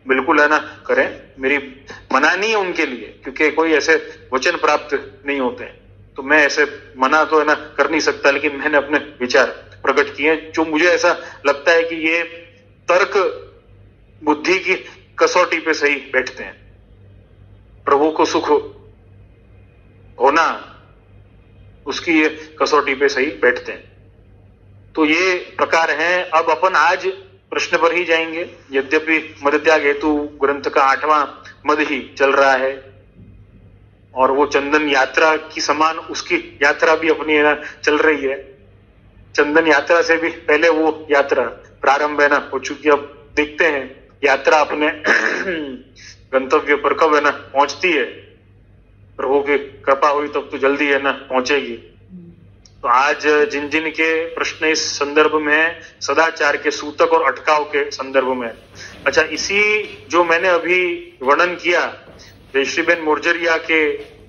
बिल्कुल है ना करें। मेरी मना नहीं है उनके लिए, क्योंकि कोई ऐसे वचन प्राप्त नहीं होते हैं, तो मैं ऐसे मना तो है ना कर नहीं सकता। लेकिन मैंने अपने विचार प्रकट किए जो मुझे ऐसा लगता है कि ये तर्क बुद्धि की कसौटी पे सही बैठते हैं। प्रभु को सुख होना उसकी ये कसौटी पे सही बैठते हैं। तो ये प्रकार हैं। अब अपन आज प्रश्न पर ही जाएंगे, यद्यपि मद त्याग हेतु ग्रंथ का 8वां मद ही चल रहा है, और वो चंदन यात्रा की समान उसकी यात्रा भी अपनी है ना चल रही है। चंदन यात्रा से भी पहले वो यात्रा प्रारंभ है ना हो चुकी। अब देखते हैं यात्रा अपने गंतव्य पर कब है ना पहुंचती है। प्रभु की कृपा हुई तब तो जल्दी है ना पहुंचेगी। तो आज जिन जिन के प्रश्न इस संदर्भ में है, सदाचार के सूतक और अटकाव के संदर्भ में। अच्छा, इसी जो मैंने अभी वर्णन किया जयश्रीबेन मोरजरिया के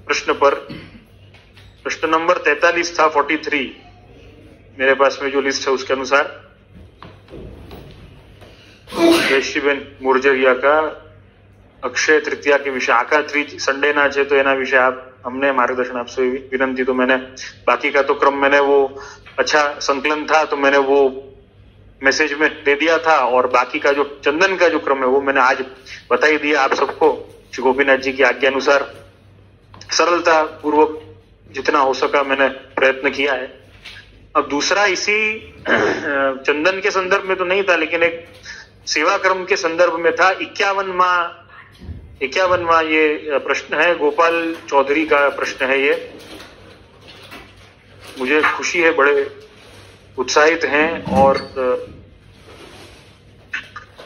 प्रश्न पर, प्रश्न नंबर 43 था, 43 मेरे पास में जो लिस्ट है उसके अनुसार, જયશ્રીબેન મોરજરિયા का अक्षय तृतीया के विषय, आका त्रीज संडे ना है तो एना विषय आप हमने मार्गदर्शन आपसे विनंती, तो मैंने बाकी का तो क्रम मैंने वो अच्छा संकलन था तो मैंने वो मैसेज में दे दिया था, और बाकी का जो चंदन का जो क्रम है वो मैंने आज बता ही दिया आप सबको श्री गोपीनाथ जी की आज्ञा अनुसार। सरलता पूर्वक जितना हो सका मैंने प्रयत्न किया है। अब दूसरा इसी चंदन के संदर्भ में तो नहीं था, लेकिन एक सेवा क्रम के संदर्भ में था। 51वां ये प्रश्न है, गोपाल चौधरी का प्रश्न है ये। मुझे खुशी है, बड़े उत्साहित हैं और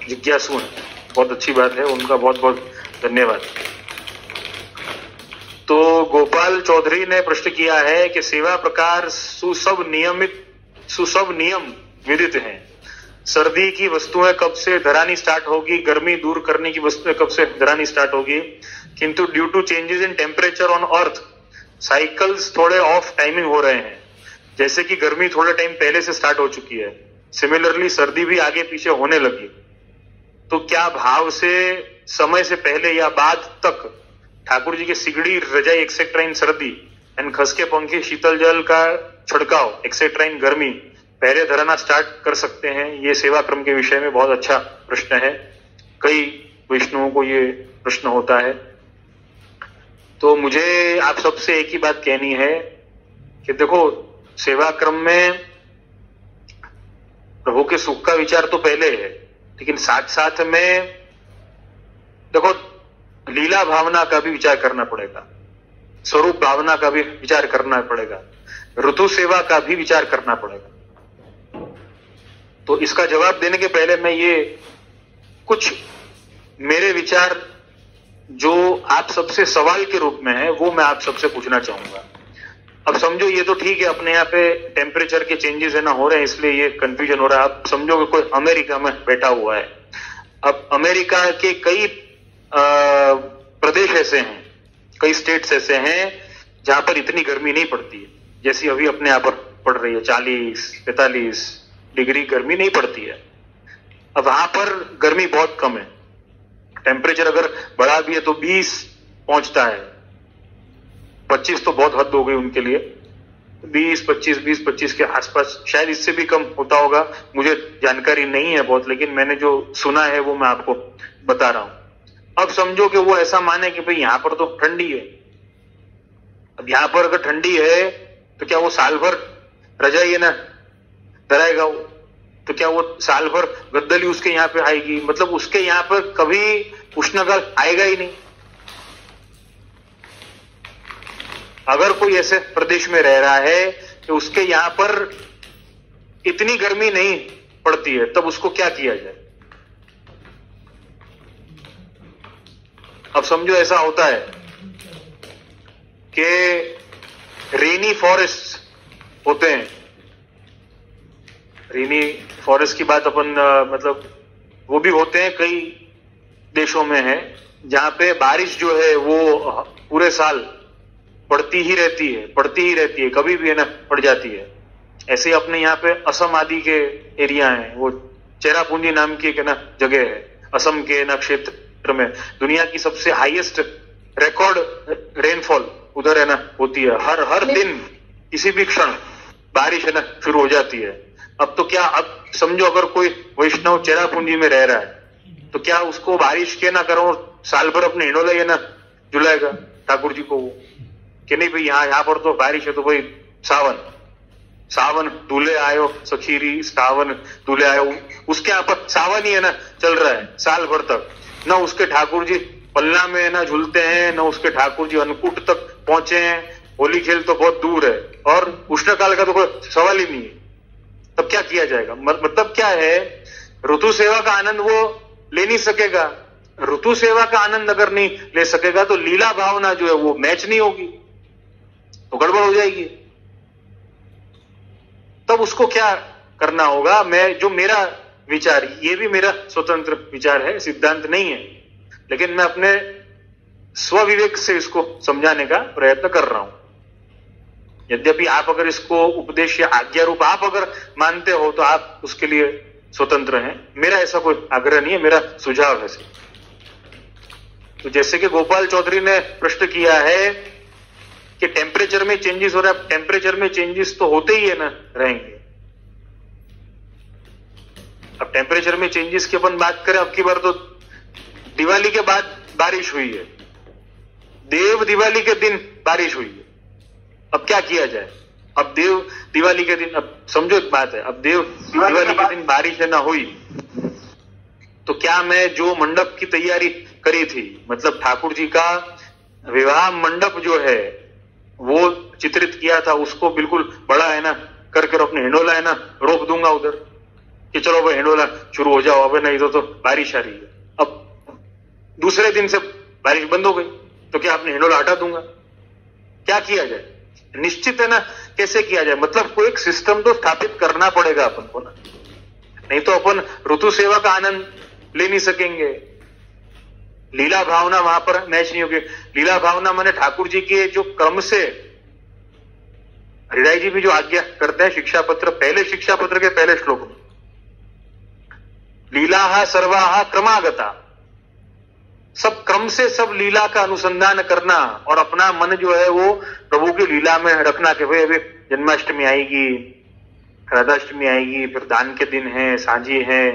जिज्ञासु हैं, बहुत अच्छी बात है, उनका बहुत बहुत धन्यवाद। तो गोपाल चौधरी ने प्रश्न किया है कि सेवा प्रकार सुसब नियम विदित हैं। सर्दी की वस्तुएं कब से धरानी स्टार्ट होगी, गर्मी दूर करने की वस्तुएं कब से धरानी स्टार्ट होगी, किंतु due to changes in temperature on earth cycles थोड़े ऑफ टाइमिंग हो रहे हैं, जैसे कि गर्मी थोड़े टाइम पहले से स्टार्ट हो चुकी है, सिमिलरली सर्दी भी आगे पीछे होने लगी। तो क्या भाव से समय से पहले या बाद तक ठाकुर जी के सिगड़ी, रजाई एक्सेट्रा इन सर्दी एंड खसके पंखे, शीतल जल का छिड़काव एक्सेट्रा इन गर्मी पहले धराना स्टार्ट कर सकते हैं? ये सेवा क्रम के विषय में बहुत अच्छा प्रश्न है, कई वैष्णवों को ये प्रश्न होता है। तो मुझे आप सबसे एक ही बात कहनी है कि देखो, सेवा क्रम में प्रभु के सुख का विचार तो पहले है, लेकिन साथ साथ में देखो लीला भावना का भी विचार करना पड़ेगा, स्वरूप भावना का भी विचार करना पड़ेगा, ऋतु सेवा का भी विचार करना पड़ेगा। तो इसका जवाब देने के पहले मैं ये कुछ मेरे विचार जो आप सबसे सवाल के रूप में है वो मैं आप सबसे पूछना चाहूंगा। अब समझो ये तो ठीक है, अपने यहाँ पे टेम्परेचर के चेंजेस है ना हो रहे हैं इसलिए ये कंफ्यूजन हो रहा है। आप समझो कि कोई अमेरिका में बैठा हुआ है, अब अमेरिका के कई प्रदेश ऐसे हैं, कई स्टेट्स ऐसे हैं जहां पर इतनी गर्मी नहीं पड़ती है जैसी अभी अपने यहाँ पर पड़ रही है, 40-45 डिग्री गर्मी नहीं पड़ती है। अब वहां पर गर्मी बहुत कम है, टेम्परेचर अगर बढ़ा भी है तो 20 पहुंचता है, 25 तो बहुत हद हो गई उनके लिए, 20-25 के आसपास, शायद इससे भी कम होता होगा, मुझे जानकारी नहीं है बहुत, लेकिन मैंने जो सुना है वो मैं आपको बता रहा हूं। अब समझो कि वो ऐसा माने कि भाई यहां पर तो ठंडी है, अब यहां पर अगर ठंडी है तो क्या वो साल भर रजाई है ना डराएगा वो, तो क्या वो साल भर गद्दली उसके यहाँ पे आएगी? मतलब उसके यहाँ पर कभी उष्णकाल आएगा ही नहीं। अगर कोई ऐसे प्रदेश में रह रहा है कि उसके यहाँ पर इतनी गर्मी नहीं पड़ती है, तब उसको क्या किया जाए? अब समझो ऐसा होता है कि रेनी फॉरेस्ट होते हैं, रेनी फॉरेस्ट की बात अपन मतलब वो भी होते हैं, कई देशों में है जहां पे बारिश जो है वो पूरे साल पड़ती ही रहती है, कभी भी है ना पड़ जाती है। ऐसे ही अपने यहाँ पे असम आदि के एरिया हैं, वो चेरापूंजी नाम की एक ना जगह है असम के ना क्षेत्र में, दुनिया की सबसे हाईएस्ट रिकॉर्ड रेनफॉल उधर है ना होती है, हर दिन किसी भी क्षण बारिश है ना शुरू हो जाती है। अब तो क्या, अब समझो अगर कोई वैष्णव चेरापूंजी में रह रहा है तो क्या उसको बारिश के ना करो साल भर अपने हिंडोला ये ना झुलाएगा ठाकुर जी को वो, कि नहीं भाई यहाँ पर तो बारिश है तो भाई सावन दूल्हे आयो सखीरी, सावन दूल्हे आयो, उसके यहाँ पर सावन ही है ना चल रहा है साल भर तक, न उसके ठाकुर जी पल्ला में ना झूलते हैं, न उसके ठाकुर जी अन्नकूट तक पहुंचे हैं, होली खेल तो बहुत दूर है, और उष्णकाल का तो कोई सवाल ही नहीं है। तब क्या किया जाएगा? मतलब क्या है, ऋतु सेवा का आनंद वो ले नहीं सकेगा, ऋतु सेवा का आनंद अगर नहीं ले सकेगा तो लीला भावना जो है वो मैच नहीं होगी, तो गड़बड़ हो जाएगी। तब उसको क्या करना होगा? जो मेरा विचार, ये भी मेरा स्वतंत्र विचार है, सिद्धांत नहीं है, लेकिन मैं अपने स्वविवेक से इसको समझाने का प्रयत्न कर रहा हूं। यद्यपि आप अगर इसको उपदेश या आज्ञा रूप आप अगर मानते हो तो आप उसके लिए स्वतंत्र हैं, मेरा ऐसा कोई आग्रह नहीं है, मेरा सुझाव है। तो जैसे कि गोपाल चौधरी ने प्रश्न किया है कि टेम्परेचर में चेंजेस हो रहा है, टेम्परेचर में चेंजेस तो होते ही है ना, रहेंगे। अब टेम्परेचर में चेंजेस की अपन बात करें, अब की बार तो दिवाली के बाद बारिश हुई है, देव दिवाली के दिन बारिश हुई है। अब क्या किया जाए? अब देव दिवाली के दिन, अब समझो एक बात है, अब देव दिवाली के दिन बारिश ना हुई तो क्या मैं जो मंडप की तैयारी करी थी, मतलब ठाकुर जी का विवाह मंडप जो है वो चित्रित किया था, उसको बिल्कुल बड़ा है ना करके अपने हिंडोला है ना रोक दूंगा उधर कि चलो भाई हिंडोला शुरू हो जाओ, अब नहीं तो बारिश आ रही है। अब दूसरे दिन से बारिश बंद हो गई तो क्या अपने हिंडोला हटा दूंगा? क्या किया जाए? निश्चित है ना कैसे किया जाए, मतलब कोई एक सिस्टम तो स्थापित करना पड़ेगा अपन को ना, नहीं तो अपन ऋतु सेवा का आनंद ले नहीं सकेंगे। लीला भावना वहां पर मैच नहीं होगी। लीला भावना माने ठाकुर जी के जो क्रम से हरिराय जी भी जो आज्ञा करते हैं शिक्षा पत्र, पहले शिक्षा पत्र के पहले श्लोक में, लीला सर्वाहा क्रमागता, सब क्रम से सब लीला का अनुसंधान करना और अपना मन जो है वो प्रभु की लीला में रखना कि भाई अभी जन्माष्टमी आएगी, राधाष्टमी आएगी, फिर दान के दिन है, साझी है,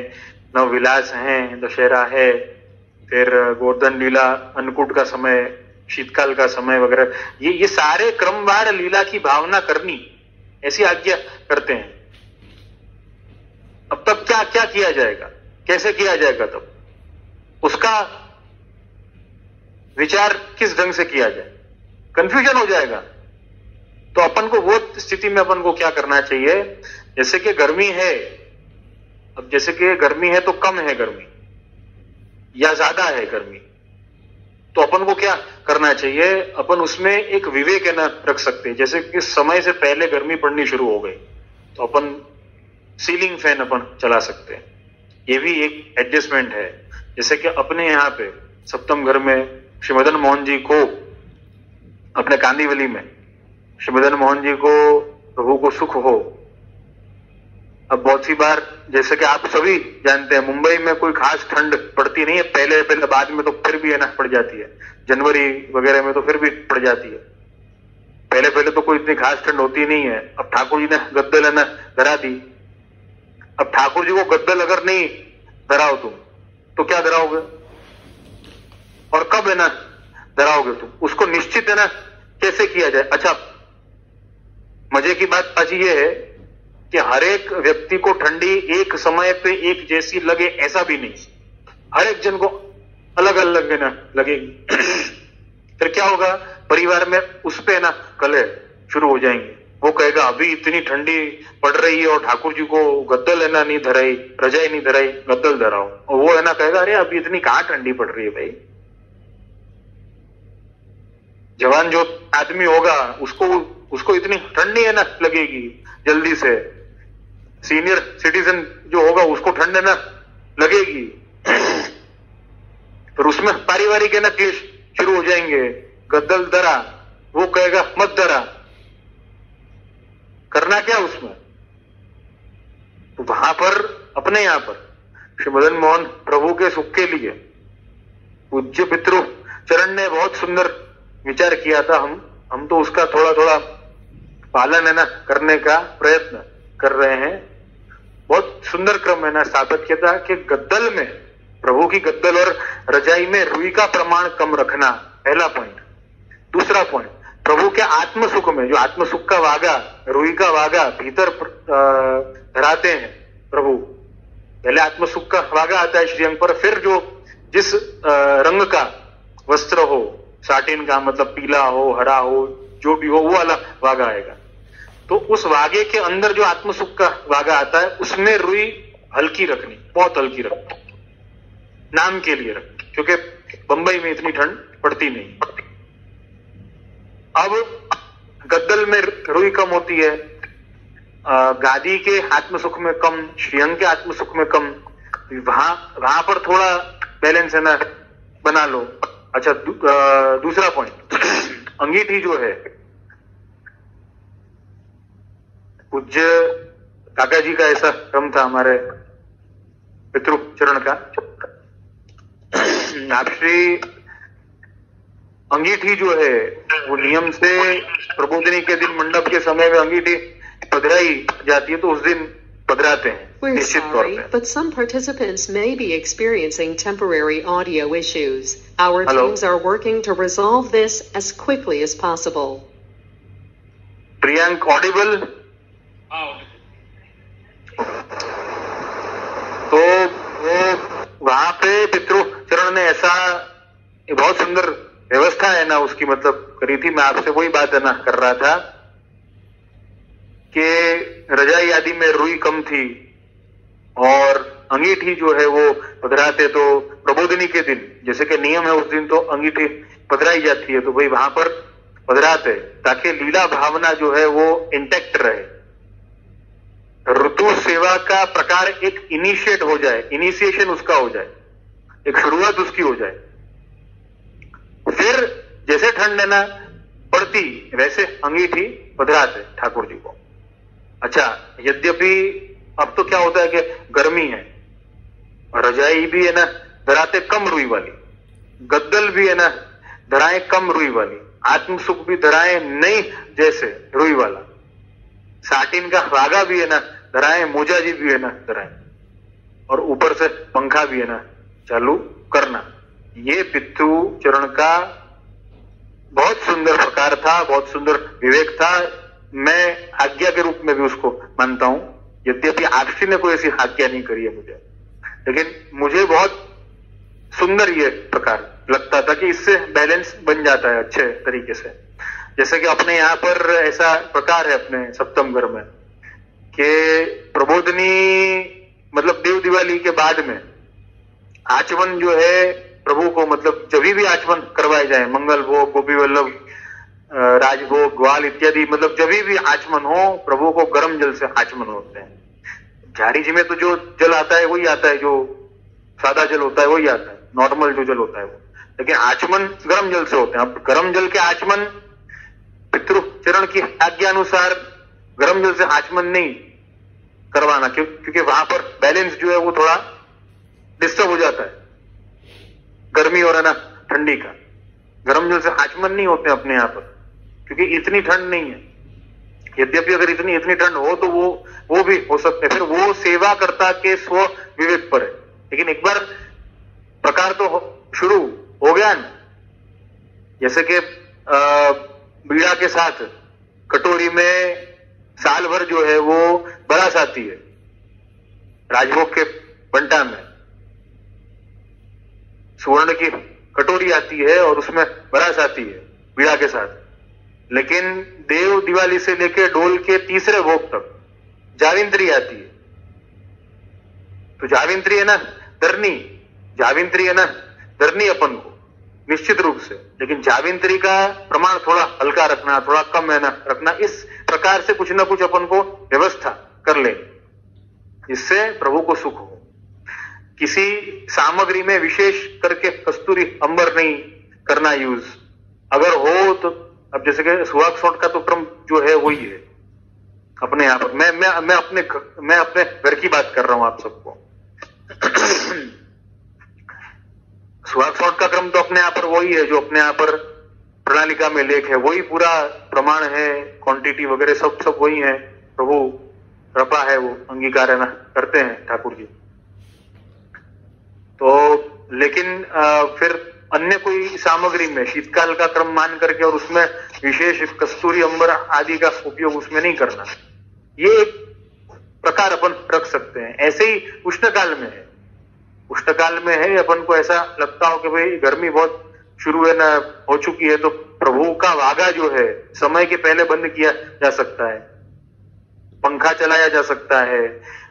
नवविलास है, दशहरा है, फिर गोवर्धन लीला, अन्नकूट का समय, शीतकाल का समय वगैरह, ये सारे क्रमवार लीला की भावना करनी, ऐसी आज्ञा करते हैं। अब तब क्या क्या किया जाएगा, कैसे किया जाएगा? तब उसका विचार किस ढंग से किया जाए? कंफ्यूजन हो जाएगा। तो अपन को वो स्थिति में अपन को क्या करना चाहिए? जैसे कि गर्मी है, अब जैसे कि गर्मी है तो कम है गर्मी या ज्यादा है गर्मी, तो अपन को क्या करना चाहिए? अपन उसमें एक विवेक है ना रख सकते हैं। जैसे कि समय से पहले गर्मी पड़नी शुरू हो गई तो अपन सीलिंग फैन अपन चला सकते हैं, ये भी एक एडजस्टमेंट है। जैसे कि अपने यहाँ पे सप्तम घर में श्री मदन मोहन जी को, अपने कांदीवली में श्री मदन मोहन जी को प्रभु को सुख हो। अब बहुत सी बार जैसे कि आप सभी जानते हैं मुंबई में कोई खास ठंड पड़ती नहीं है, पहले पहले बाद में तो फिर भी है ना पड़ जाती है, जनवरी वगैरह में तो फिर भी पड़ जाती है, पहले पहले तो कोई इतनी खास ठंड होती नहीं है। अब ठाकुर जी ने गद्दल है ना धरा दी। अब ठाकुर जी को गद्दल अगर नहीं धराओ तुम तो क्या धराओगे और कब है ना धराओगे तुम? उसको निश्चित है ना कैसे किया जाए? अच्छा, मजे की बात आज ये है कि हर एक व्यक्ति को ठंडी एक समय पे एक जैसी लगे ऐसा भी नहीं, हर एक जन को अलग अलग है ना लगेगी। फिर क्या होगा? परिवार में उस पे ना कलह शुरू हो जाएंगे। वो कहेगा अभी इतनी ठंडी पड़ रही है और ठाकुर जी को गद्दल है ना नहीं धराई, रजाई नहीं धराई, गद्दल धराओ। और वो है ना कहेगा अरे अभी इतनी कहां ठंडी पड़ रही है भाई। जवान जो आदमी होगा उसको इतनी ठंडी है ना लगेगी जल्दी से, सीनियर सिटीजन जो होगा उसको ठंड है ना लगेगी। फिर उसमें पारिवारिक है ना क्लेश शुरू हो जाएंगे। गद्दल धरा, वो कहेगा मत धरा, करना क्या उसमें? तो वहां पर अपने यहां पर श्री मदन मोहन प्रभु के सुख के लिए पूज्य पितृ चरण ने बहुत सुंदर विचार किया था। हम तो उसका थोड़ा थोड़ा पालन है ना करने का प्रयत्न कर रहे हैं। बहुत सुंदर क्रम है ना स्थापित किया था कि गद्दल में, प्रभु की गद्दल और रजाई में रुई का प्रमाण कम रखना, पहला पॉइंट। दूसरा पॉइंट, प्रभु के आत्म सुख में, जो आत्म सुख का वागा, रुई का वागा भीतर धराते हैं प्रभु। पहले आत्म सुख का वागा आता है श्रीअंग पर, फिर जो जिस रंग का वस्त्र हो, साटिन का मतलब पीला हो, हरा हो, जो भी हो, वो वाला वागा आएगा। तो उस वागे के अंदर जो आत्म सुख का वागा आता है उसमें रुई हल्की रखनी, बहुत हल्की रखनी, नाम के लिए रखनी, क्योंकि बंबई में इतनी ठंड पड़ती नहीं। अब गद्दल में रुई कम होती है गादी के आत्म सुख में कम, श्रीअंग के आत्म सुख में कम, वहां पर थोड़ा बैलेंस है ना बना लो। अच्छा, दूसरा पॉइंट, अंगीठी जो है, पूज्य काका जी का ऐसा क्रम था हमारे पितृ चरण का, आप श्री अंगीठी जो है वो नियम से प्रबोधनी के दिन मंडप के समय में अंगीठी पधराई जाती है, तो उस दिन पधराते हैं We're sorry, but some participants may be experiencing temporary audio issues. Our teams are working to resolve this as quickly as possible. Priyank Audible? तो वहां पे पितृ चरण ने ऐसा बहुत सुंदर व्यवस्था है ना उसकी, मतलब करी थी। मैं आपसे वही बात है ना कर रहा था कि रजाई आदि में रुई कम थी और अंगीठी जो है वो पधराते, तो प्रबोधनी के दिन जैसे कि नियम है उस दिन तो अंगीठी पधराई जाती है, तो भाई वहां पर पधराते ताकि लीला भावना जो है वो इंटैक्ट रहे, ऋतु सेवा का प्रकार एक इनिशिएट हो जाए, इनिशिएशन उसका हो जाए, एक शुरुआत उसकी हो जाए। फिर जैसे ठंड है ना पड़ती वैसे अंगीठी पधराते ठाकुर जी को। अच्छा, यद्यपि अब तो क्या होता है कि गर्मी है, रजाई भी है ना धराते कम रुई वाली, गद्दल भी है ना धराए कम रुई वाली, आत्म सुख भी धराए नहीं जैसे रुई वाला, साटिन का धागा भी है ना धराए, मोजा जी भी है ना धराए, और ऊपर से पंखा भी है ना चालू करना। ये पितृ चरण का बहुत सुंदर प्रकार था, बहुत सुंदर विवेक था। मैं आज्ञा के रूप में भी उसको मानता हूं, यद्यपि आपसी ने कोई ऐसी आज्ञा नहीं करी है मुझे, लेकिन मुझे बहुत सुंदर ये प्रकार लगता था कि इससे बैलेंस बन जाता है अच्छे तरीके से। जैसे कि अपने यहाँ पर ऐसा प्रकार है अपने सप्तम घर में कि प्रबोधनी मतलब देव दिवाली के बाद में आचमन जो है प्रभु को, मतलब जब भी आचमन करवाए जाए, मंगल भोग, गोपी वल्लभ, राजभोग, ग्वाल इत्यादि, मतलब जब भी आचमन हो प्रभु को गर्म जल से आचमन होते हैं। झाड़ी जी में तो जो जल आता है वही आता है, जो सादा जल होता है वही आता है, नॉर्मल जो जल होता है वो, लेकिन आचमन गर्म जल से होते हैं। अब गर्म जल के आचमन पितृ चरण की आज्ञा अनुसार गर्म जल से आचमन नहीं करवाना, क्योंकि वहां पर बैलेंस जो है वो थोड़ा डिस्टर्ब हो जाता है, गर्मी और है ना ठंडी का। गर्म जल से आचमन नहीं होते अपने यहाँ पर, क्योंकि इतनी ठंड नहीं है। यद्यपि अगर इतनी ठंड हो तो वो भी हो सकते हैं, फिर वो सेवा करता के स्व विवेक पर है। लेकिन एक बार प्रकार तो शुरू हो गया ना, जैसे कि बीड़ा के साथ कटोरी में साल भर जो है वो बरास आती है, राजभोग के बंटा में सुवर्ण की कटोरी आती है और उसमें बरास आती है बीड़ा के साथ। लेकिन देव दिवाली से लेकर डोल के तीसरे भोग तक जाविंत्री आती है, तो जाविंत्री है ना दरनी, जाविंत्री है ना दरनी अपन को निश्चित रूप से, लेकिन जाविंत्री का प्रमाण थोड़ा हल्का रखना, थोड़ा कम है ना रखना, इस प्रकार से कुछ ना कुछ अपन को व्यवस्था कर ले, जिससे प्रभु को सुख हो। किसी सामग्री में विशेष करके कस्तूरी अंबर नहीं करना यूज, अगर हो तो। अब जैसे कि सुहाग सोट का तो क्रम जो है वही है अपने यहाँ पर। मैं अपने घर की बात कर रहा हूं आप सबको। सुहाग सोट का क्रम तो अपने यहाँ पर वही है जो अपने यहाँ पर प्रणालिका में लेख है, वही पूरा प्रमाण है, क्वांटिटी वगैरह सब वही है। प्रभु कृपा है, वो अंगीकार है ना करते हैं ठाकुर जी। तो लेकिन फिर अन्य कोई सामग्री में शीतकाल का क्रम मान करके और उसमें विशेष कस्तूरी अंबर आदि का उपयोग उसमें नहीं करना, ये एक प्रकार अपन रख सकते हैं। ऐसे ही उष्णकाल में है, उष्णकाल में है अपन को ऐसा लगता हो कि भाई गर्मी बहुत शुरू है ना हो चुकी है, तो प्रभु का वागा जो है समय के पहले बंद किया जा सकता है, पंखा चलाया जा सकता है।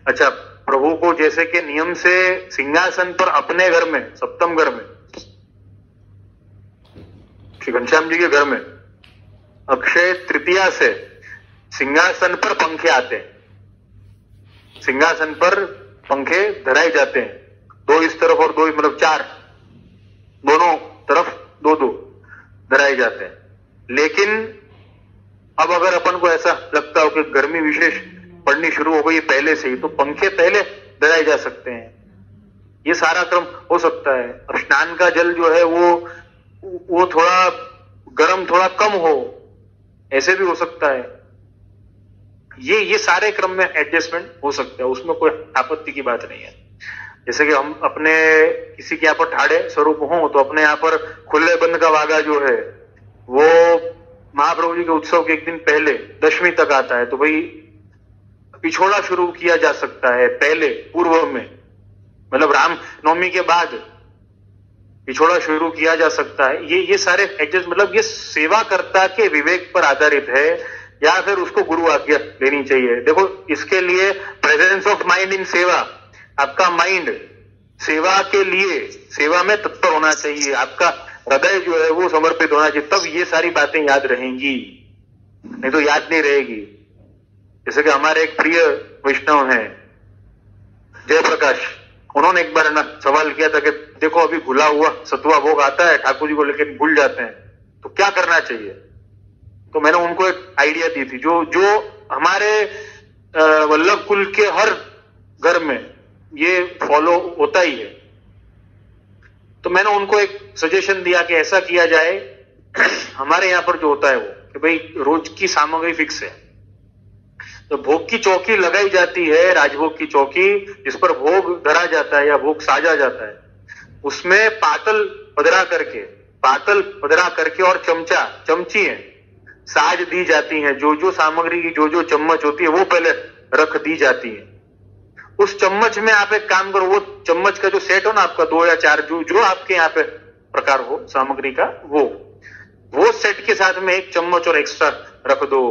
अच्छा, प्रभु को जैसे कि नियम से सिंहासन पर अपने घर में, सप्तम घर में, श्री घनश्याम जी के घर में अक्षय तृतीया से सिंहासन पर पंखे आते हैं, सिंहासन पर पंखे धराए जाते हैं, 2 इस तरफ और 2 मतलब 4, दोनों तरफ 2-2 धराए जाते हैं। लेकिन अब अगर अपन को ऐसा लगता हो कि गर्मी विशेष पड़नी शुरू हो गई पहले से ही, तो पंखे पहले धराए जा सकते हैं, ये सारा क्रम हो सकता है। अब स्नान का जल जो है वो थोड़ा गर्म थोड़ा कम हो, ऐसे भी हो सकता है। ये सारे क्रम में एडजस्टमेंट हो सकता है, उसमें कोई आपत्ति की बात नहीं है। जैसे कि हम अपने किसी के यहाँ पर ठाड़े स्वरूप हो तो अपने यहाँ पर खुले बंद का वागा जो है वो महाप्रभु जी के उत्सव के एक दिन पहले दशमी तक आता है, तो भाई पिछोड़ा शुरू किया जा सकता है पहले पूर्व में, मतलब राम नवमी के बाद पिछोड़ा शुरू किया जा सकता है। ये सारे एडजस्ट मतलब ये सेवाकर्ता के विवेक पर आधारित है या फिर उसको गुरु आज्ञा लेनी चाहिए। देखो इसके लिए प्रेजेंस ऑफ माइंड इन सेवा, आपका माइंड सेवा के लिए सेवा में तत्पर होना चाहिए, आपका हृदय जो है वो समर्पित होना चाहिए, तब ये सारी बातें याद रहेंगी, नहीं तो याद नहीं रहेगी। जैसे कि हमारे एक प्रिय वैष्णव हैं जयप्रकाश, उन्होंने एक बार ना सवाल किया था कि देखो अभी घुला हुआ सतुआ भोग आता है ठाकुर जी को लेकर भूल जाते हैं, तो क्या करना चाहिए। तो मैंने उनको एक आइडिया दी थी जो हमारे वल्लभ कुल के हर घर में ये फॉलो होता ही है। तो मैंने उनको एक सजेशन दिया कि ऐसा किया जाए, हमारे यहां पर जो होता है वो कि भाई रोज की सामग्री फिक्स है, तो भोग की चौकी लगाई जाती है, राजभोग की चौकी जिस पर भोग धरा जाता है या भोग साजा जाता है, उसमें पातल पधरा करके और चमची है साज दी जाती हैं, जो सामग्री की जो चम्मच होती है वो पहले रख दी जाती है। उस चम्मच में आप एक काम करो, वो चम्मच का जो सेट हो ना आपका 2 या 4 जो आपके यहाँ पे प्रकार हो सामग्री का, वो सेट के साथ में एक चम्मच और एक्स्ट्रा रख दो।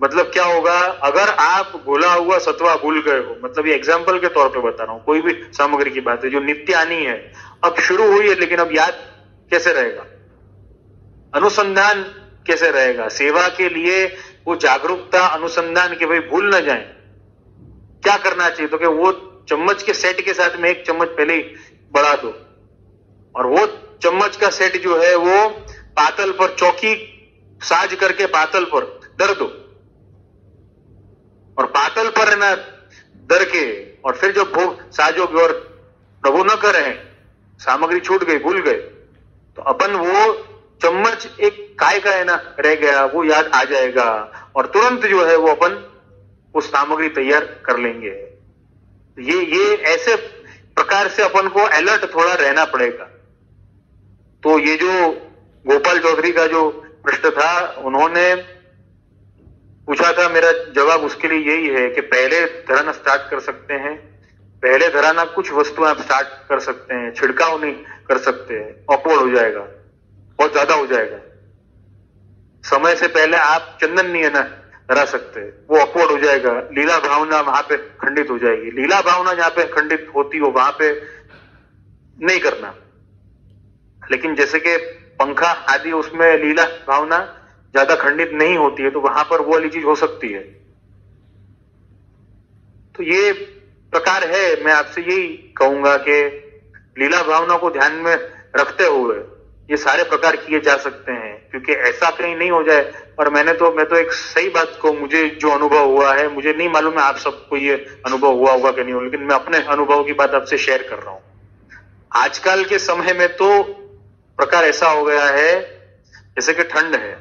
मतलब क्या होगा, अगर आप घुला हुआ सतवा भूल गए हो, मतलब ये एग्जाम्पल के तौर पे बता रहा हूं, कोई भी सामग्री की बात है जो नित्य आनी है, अब शुरू हुई है लेकिन अब याद कैसे रहेगा, अनुसंधान कैसे रहेगा, सेवा के लिए वो जागरूकता अनुसंधान के भाई भूल ना जाए, क्या करना चाहिए। तो कि वो चम्मच के सेट के साथ में एक चम्मच पहले ही बढ़ा दो और वो चम्मच का सेट जो है वो पातल पर चौकी साज करके पातल पर धर दो और पातल पर ना धर के और फिर जब भोग साजोगे और प्रभु न करें सामग्री छूट गई भूल गए, तो अपन वो चम्मच एक काय का है ना रह गया वो याद आ जाएगा और तुरंत जो है वो अपन उस सामग्री तैयार कर लेंगे। ये ऐसे प्रकार से अपन को अलर्ट थोड़ा रहना पड़ेगा। तो ये जो गोपाल चौधरी का जो प्रश्न था, उन्होंने पूछा था, मेरा जवाब उसके लिए यही है कि पहले धराना स्टार्ट कर सकते हैं, पहले धराना कुछ वस्तुएं आप स्टार्ट कर सकते हैं, छिड़काव नहीं कर सकते, ऑकवर्ड हो जाएगा, बहुत ज्यादा हो जाएगा। समय से पहले आप चंदन नहीं है ना धरा सकते, वो ऑकवर्ड हो जाएगा, लीला भावना वहां पे खंडित हो जाएगी, लीला भावना जहां पे खंडित होती हो वहां पे नहीं करना। लेकिन जैसे कि पंखा आदि उसमें लीला भावना ज्यादा खंडित नहीं होती है, तो वहां पर वो वाली चीज हो सकती है। तो ये प्रकार है, मैं आपसे यही कहूंगा कि लीला भावना को ध्यान में रखते हुए ये सारे प्रकार किए जा सकते हैं, क्योंकि ऐसा कहीं नहीं हो जाए। और मैं तो एक सही बात को, मुझे जो अनुभव हुआ है, मुझे नहीं मालूम है आप सबको ये अनुभव हुआ होगा कि नहीं हो, लेकिन मैं अपने अनुभव की बात आपसे शेयर कर रहा हूं। आजकल के समय में तो प्रकार ऐसा हो गया है जैसे कि ठंड है,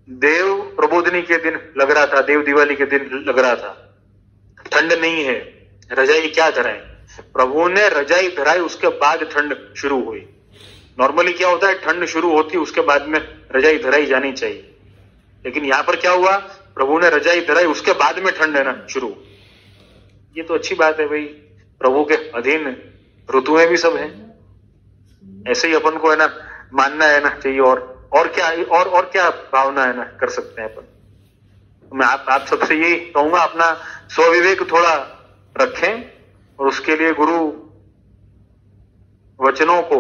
देव प्रबोधनी के दिन लग रहा था, देव दिवाली के दिन लग रहा था, ठंड नहीं है, रजाई क्या धराए, प्रभु ने रजाई धराई, उसके बाद ठंड शुरू हुई। नॉर्मली क्या होता है, ठंड शुरू होती उसके बाद में रजाई धराई जानी चाहिए, लेकिन यहां पर क्या हुआ, प्रभु ने रजाई धराई उसके बाद में ठंड है ना शुरू। ये तो अच्छी बात है भाई, प्रभु के अधीन ऋतुएं भी सब है, ऐसे ही अपन को है ना मानना है ना चाहिए। और क्या भावना है ना कर सकते हैं अपन। मैं आप सबसे यही कहूंगा, अपना स्वविवेक थोड़ा रखें और उसके लिए गुरु वचनों को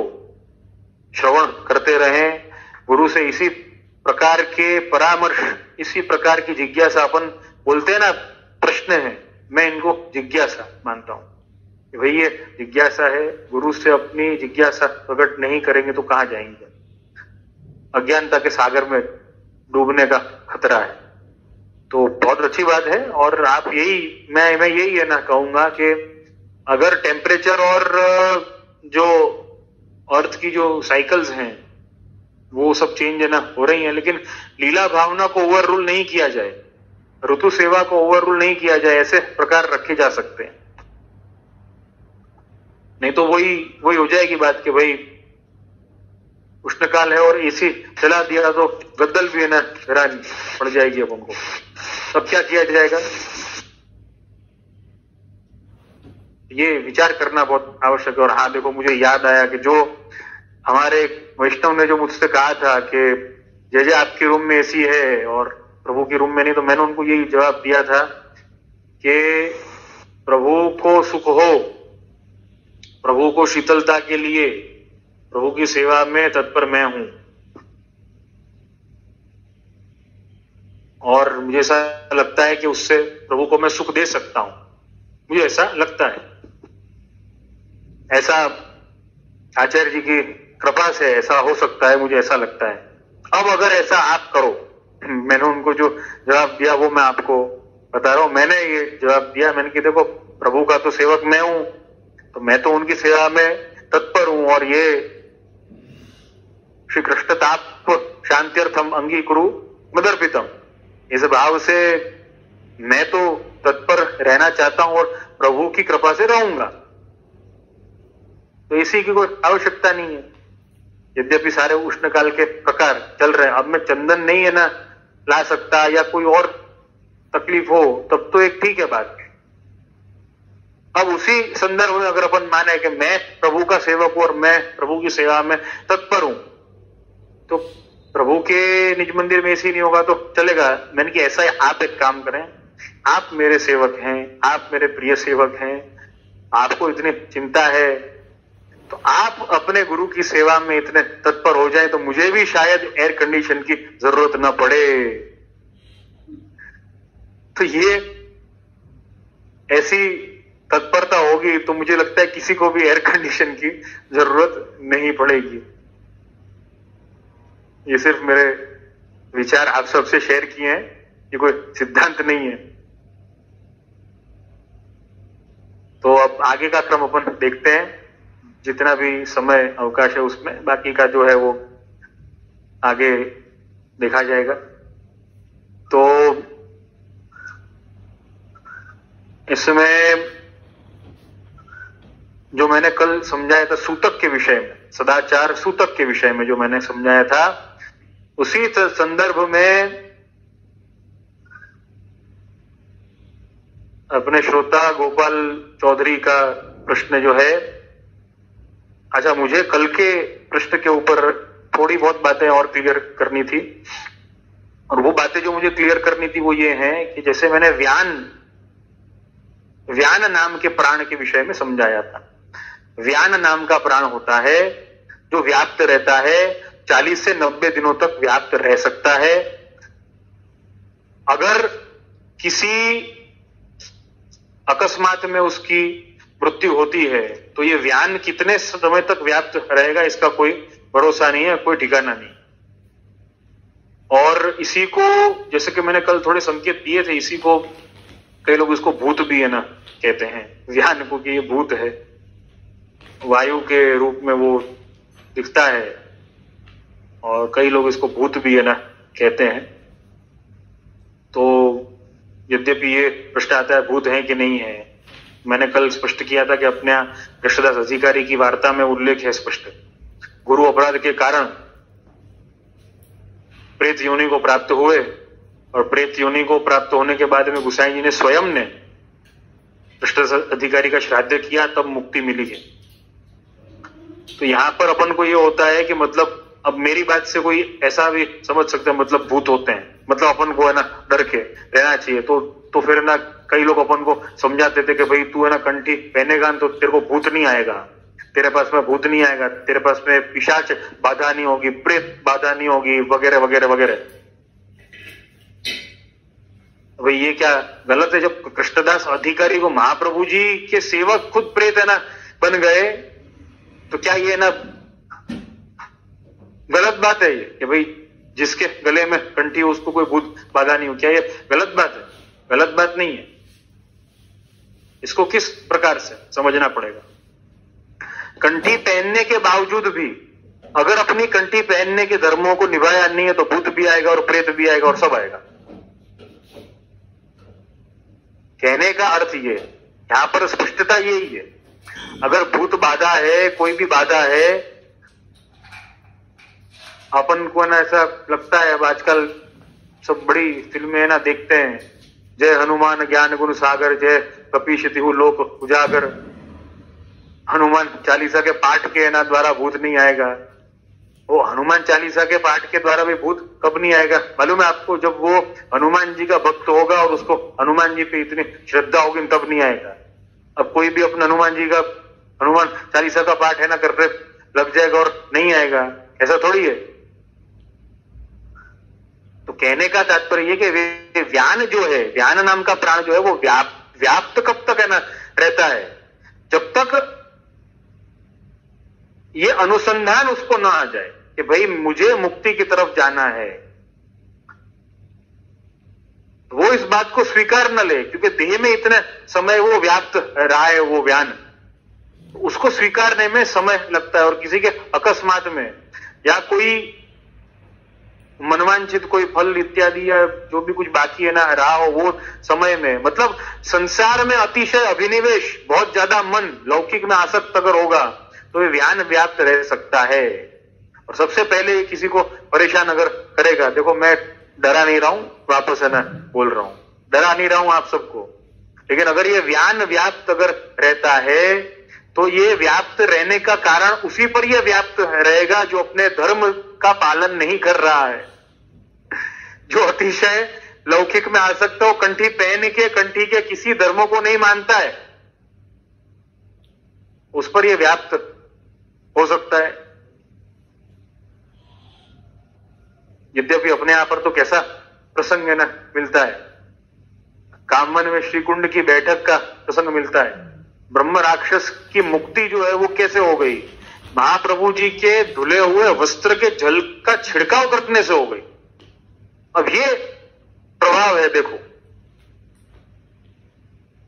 श्रवण करते रहें, गुरु से इसी प्रकार के परामर्श, इसी प्रकार की जिज्ञासा अपन बोलते हैं ना प्रश्न है, मैं इनको जिज्ञासा मानता हूं कि भाई ये जिज्ञासा है, गुरु से अपनी जिज्ञासा प्रकट नहीं करेंगे तो कहां जाएंगे, अज्ञानता के सागर में डूबने का खतरा है। तो बहुत अच्छी बात है। और आप यही मैं यही है ना कहूंगा कि अगर टेम्परेचर और जो अर्थ की जो साइकिल्स हैं वो सब चेंज है ना हो रही हैं, लेकिन लीला भावना को ओवर रूल नहीं किया जाए, ऋतु सेवा को ओवर रूल नहीं किया जाए, ऐसे प्रकार रखे जा सकते हैं। नहीं तो वही हो जाएगी बात कि भाई उष्णकाल है और एसी चला दिया तो गद्दल भी है ना हैरान पड़ जाएगी अब उनको, तब क्या किया जाएगा। ये विचार करना बहुत आवश्यक है। और हाँ देखो, मुझे याद आया कि जो हमारे वैष्णव ने जो मुझसे कहा था कि जय आपके रूम में एसी है और प्रभु के रूम में नहीं, तो मैंने उनको यही जवाब दिया था कि प्रभु को सुख हो, प्रभु को शीतलता के लिए, प्रभु की सेवा में तत्पर मैं हूं। और मुझे ऐसा लगता है कि उससे प्रभु को मैं सुख दे सकता हूं, मुझे ऐसा लगता है। ऐसा आचार्य जी की कृपा से ऐसा हो सकता है, मुझे ऐसा लगता है। अब अगर ऐसा आप करो, मैंने उनको जो जवाब दिया वो मैं आपको बता रहा हूं। मैंने ये जवाब दिया, मैंने कि देखो प्रभु का तो सेवक मैं हूं, तो मैं तो उनकी सेवा में तत्पर हूं, और ये श्री कृष्ण ताप शांत्यर्थम अंगीकुरु मदर्पितम, इस भाव से मैं तो तत्पर रहना चाहता हूं और प्रभु की कृपा से रहूंगा। तो इसी की कोई आवश्यकता नहीं है, यद्यपि सारे उष्णकाल के प्रकार चल रहे हैं। अब मैं चंदन नहीं है ना ला सकता या कोई और तकलीफ हो तब तो एक ठीक है बात। अब उसी संदर्भ में अगर अपन माने कि मैं प्रभु का सेवक हूं और मैं प्रभु की सेवा में तत्पर हूं, तो प्रभु के निज मंदिर में ऐसी नहीं होगा तो चलेगा। मैंने कि ऐसा है, आप एक काम करें, आप मेरे सेवक हैं, आप मेरे प्रिय सेवक हैं, आपको इतनी चिंता है, तो आप अपने गुरु की सेवा में इतने तत्पर हो जाएं तो मुझे भी शायद एयर कंडीशन की जरूरत न पड़े। तो ये ऐसी तत्परता होगी तो मुझे लगता है किसी को भी एयर कंडीशन की जरूरत नहीं पड़ेगी। ये सिर्फ मेरे विचार आप सबसे शेयर किए हैं, ये कोई सिद्धांत नहीं है। तो अब आगे का क्रम अपन देखते हैं, जितना भी समय अवकाश है उसमें, बाकी का जो है वो आगे देखा जाएगा। तो इसमें जो मैंने कल समझाया था सूतक के विषय में, सदाचार सूतक के विषय में जो मैंने समझाया था, उसी संदर्भ में अपने श्रोता गोपाल चौधरी का प्रश्न जो है, अच्छा मुझे कल के प्रश्न के ऊपर थोड़ी बहुत बातें और क्लियर करनी थी, और वो बातें जो मुझे क्लियर करनी थी वो ये हैं कि जैसे मैंने व्यान नाम के प्राण के विषय में समझाया था। व्यान नाम का प्राण होता है जो व्याप्त रहता है, 40 से 90 दिनों तक व्याप्त रह सकता है। अगर किसी अकस्मात में उसकी मृत्यु होती है तो ये व्यान कितने समय तक व्याप्त रहेगा इसका कोई भरोसा नहीं है, कोई ठिकाना नहीं। और इसी को, जैसे कि मैंने कल थोड़े संकेत दिए थे, इसी को कई लोग इसको भूत भी है ना कहते हैं, व्यान को कि ये भूत है, वायु के रूप में वो दिखता है, और कई लोग इसको भूत भी है ना कहते हैं। तो यद्यपि ये प्रश्न आता है भूत है कि नहीं है, मैंने कल स्पष्ट किया था कि अपने कृष्णदास अधिकारी की वार्ता में उल्लेख है स्पष्ट, गुरु अपराध के कारण प्रेत योनि को प्राप्त हुए, और प्रेत योनि को प्राप्त होने के बाद में गुसाई जी ने स्वयं ने कृष्णदास अधिकारी का श्राद्ध किया, तब मुक्ति मिली है। तो यहां पर अपन को ये होता है कि मतलब अब मेरी बात से कोई ऐसा भी समझ सकता है मतलब भूत होते हैं, मतलब अपन को है ना डर के रहना चाहिए। तो फिर ना कई लोग अपन को समझाते थे कि भाई तू है ना कंठी पहनेगा तो तेरे को भूत नहीं आएगा, तेरे पास में भूत नहीं आएगा, तेरे पास में पिशाच बाधा नहीं होगी, प्रेत बाधा नहीं होगी, वगैरह वगैरह वगैरह। भाई ये क्या गलत है? जब कृष्णदास अधिकारी को महाप्रभु जी के सेवक खुद प्रेत है ना बन गए, तो क्या ये ना गलत बात है ये कि भाई जिसके गले में कंठी हो उसको कोई भूत बाधा नहीं हो? क्या ये गलत बात है? गलत बात नहीं है। इसको किस प्रकार से समझना पड़ेगा? कंठी पहनने के बावजूद भी अगर अपनी कंठी पहनने के धर्मों को निभाया नहीं है तो भूत भी आएगा और प्रेत भी आएगा और सब आएगा। कहने का अर्थ ये, यहां पर स्पष्टता यही है। अगर भूत बाधा है, कोई भी बाधा है, अपन को ना ऐसा लगता है, अब आजकल सब बड़ी फिल्में ना देखते हैं, जय हनुमान ज्ञान गुण सागर, जय कपीशतिहु लोक उजागर, हनुमान चालीसा के पाठ के ना द्वारा भूत नहीं आएगा। वो हनुमान चालीसा के पाठ के द्वारा भी भूत कब नहीं आएगा मालूम है आपको? जब वो हनुमान जी का भक्त होगा और उसको हनुमान जी पे इतनी श्रद्धा होगी तब नहीं आएगा। अब कोई भी अपने हनुमान जी का, हनुमान चालीसा का पाठ है ना करते लग जाएगा और नहीं आएगा, ऐसा थोड़ी है। तो कहने का तात्पर्य कि व्यान जो है, व्यान नाम का प्राण जो है वो व्याप्त कब तक है ना रहता है? जब तक ये अनुसंधान उसको ना आ जाए कि भाई मुझे मुक्ति की तरफ जाना है, वो इस बात को स्वीकार न ले, क्योंकि देह में इतने समय वो व्याप्त रहा है वो व्यान, उसको स्वीकारने में समय लगता है। और किसी के अकस्मात में या कोई मनवांछित कोई फल इत्यादि या जो भी कुछ बाकी है ना रहा हो वो समय में, मतलब संसार में अतिशय अभिनिवेश, बहुत ज्यादा मन लौकिक में आसक्त अगर होगा तो ये व्यान व्याप्त रह सकता है। और सबसे पहले किसी को परेशान अगर करेगा, देखो मैं डरा नहीं रहा हूं, वापस है ना बोल रहा हूं, डरा नहीं रहा हूं आप सबको, लेकिन अगर ये व्यान व्याप्त अगर रहता है तो ये व्याप्त रहने का कारण उसी पर यह व्याप्त रहेगा जो अपने धर्म का पालन नहीं कर रहा है, जो अतिशय लौकिक में आसक्त हो, कंठी पहन के कंठी के किसी धर्मों को नहीं मानता है, उस पर यह व्याप्त हो सकता है। यद्यपि अपने यहां पर तो कैसा प्रसंग है ना मिलता है, कामन में श्रीकुंड की बैठक का प्रसंग मिलता है। ब्रह्म राक्षस की मुक्ति जो है वो कैसे हो गई? महाप्रभु जी के धुले हुए वस्त्र के जल का छिड़काव करने से हो गई। अब ये प्रभाव है, देखो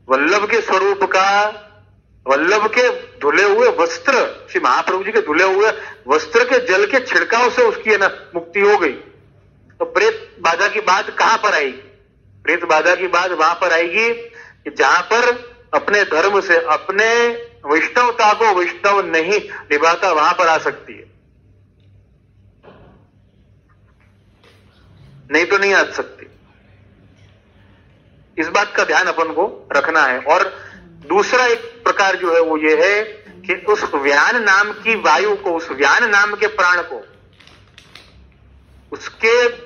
वल्लभ के स्वरूप का, वल्लभ के धुले हुए वस्त्र, श्री महाप्रभु जी के धुले हुए वस्त्र के जल के छिड़काव से उसकी है ना मुक्ति हो गई। तो प्रेत बाधा की बात कहां पर आएगी? प्रेत बाधा की बात वहां पर आएगी कि जहां पर अपने धर्म से, अपने वैष्णवता को वैष्णव नहीं निभाता, वहां पर आ सकती है, नहीं तो नहीं आ सकती। इस बात का ध्यान अपन को रखना है। और दूसरा एक प्रकार जो है वो ये है कि उस व्यान नाम की वायु को, उस व्यान नाम के प्राण को, उसके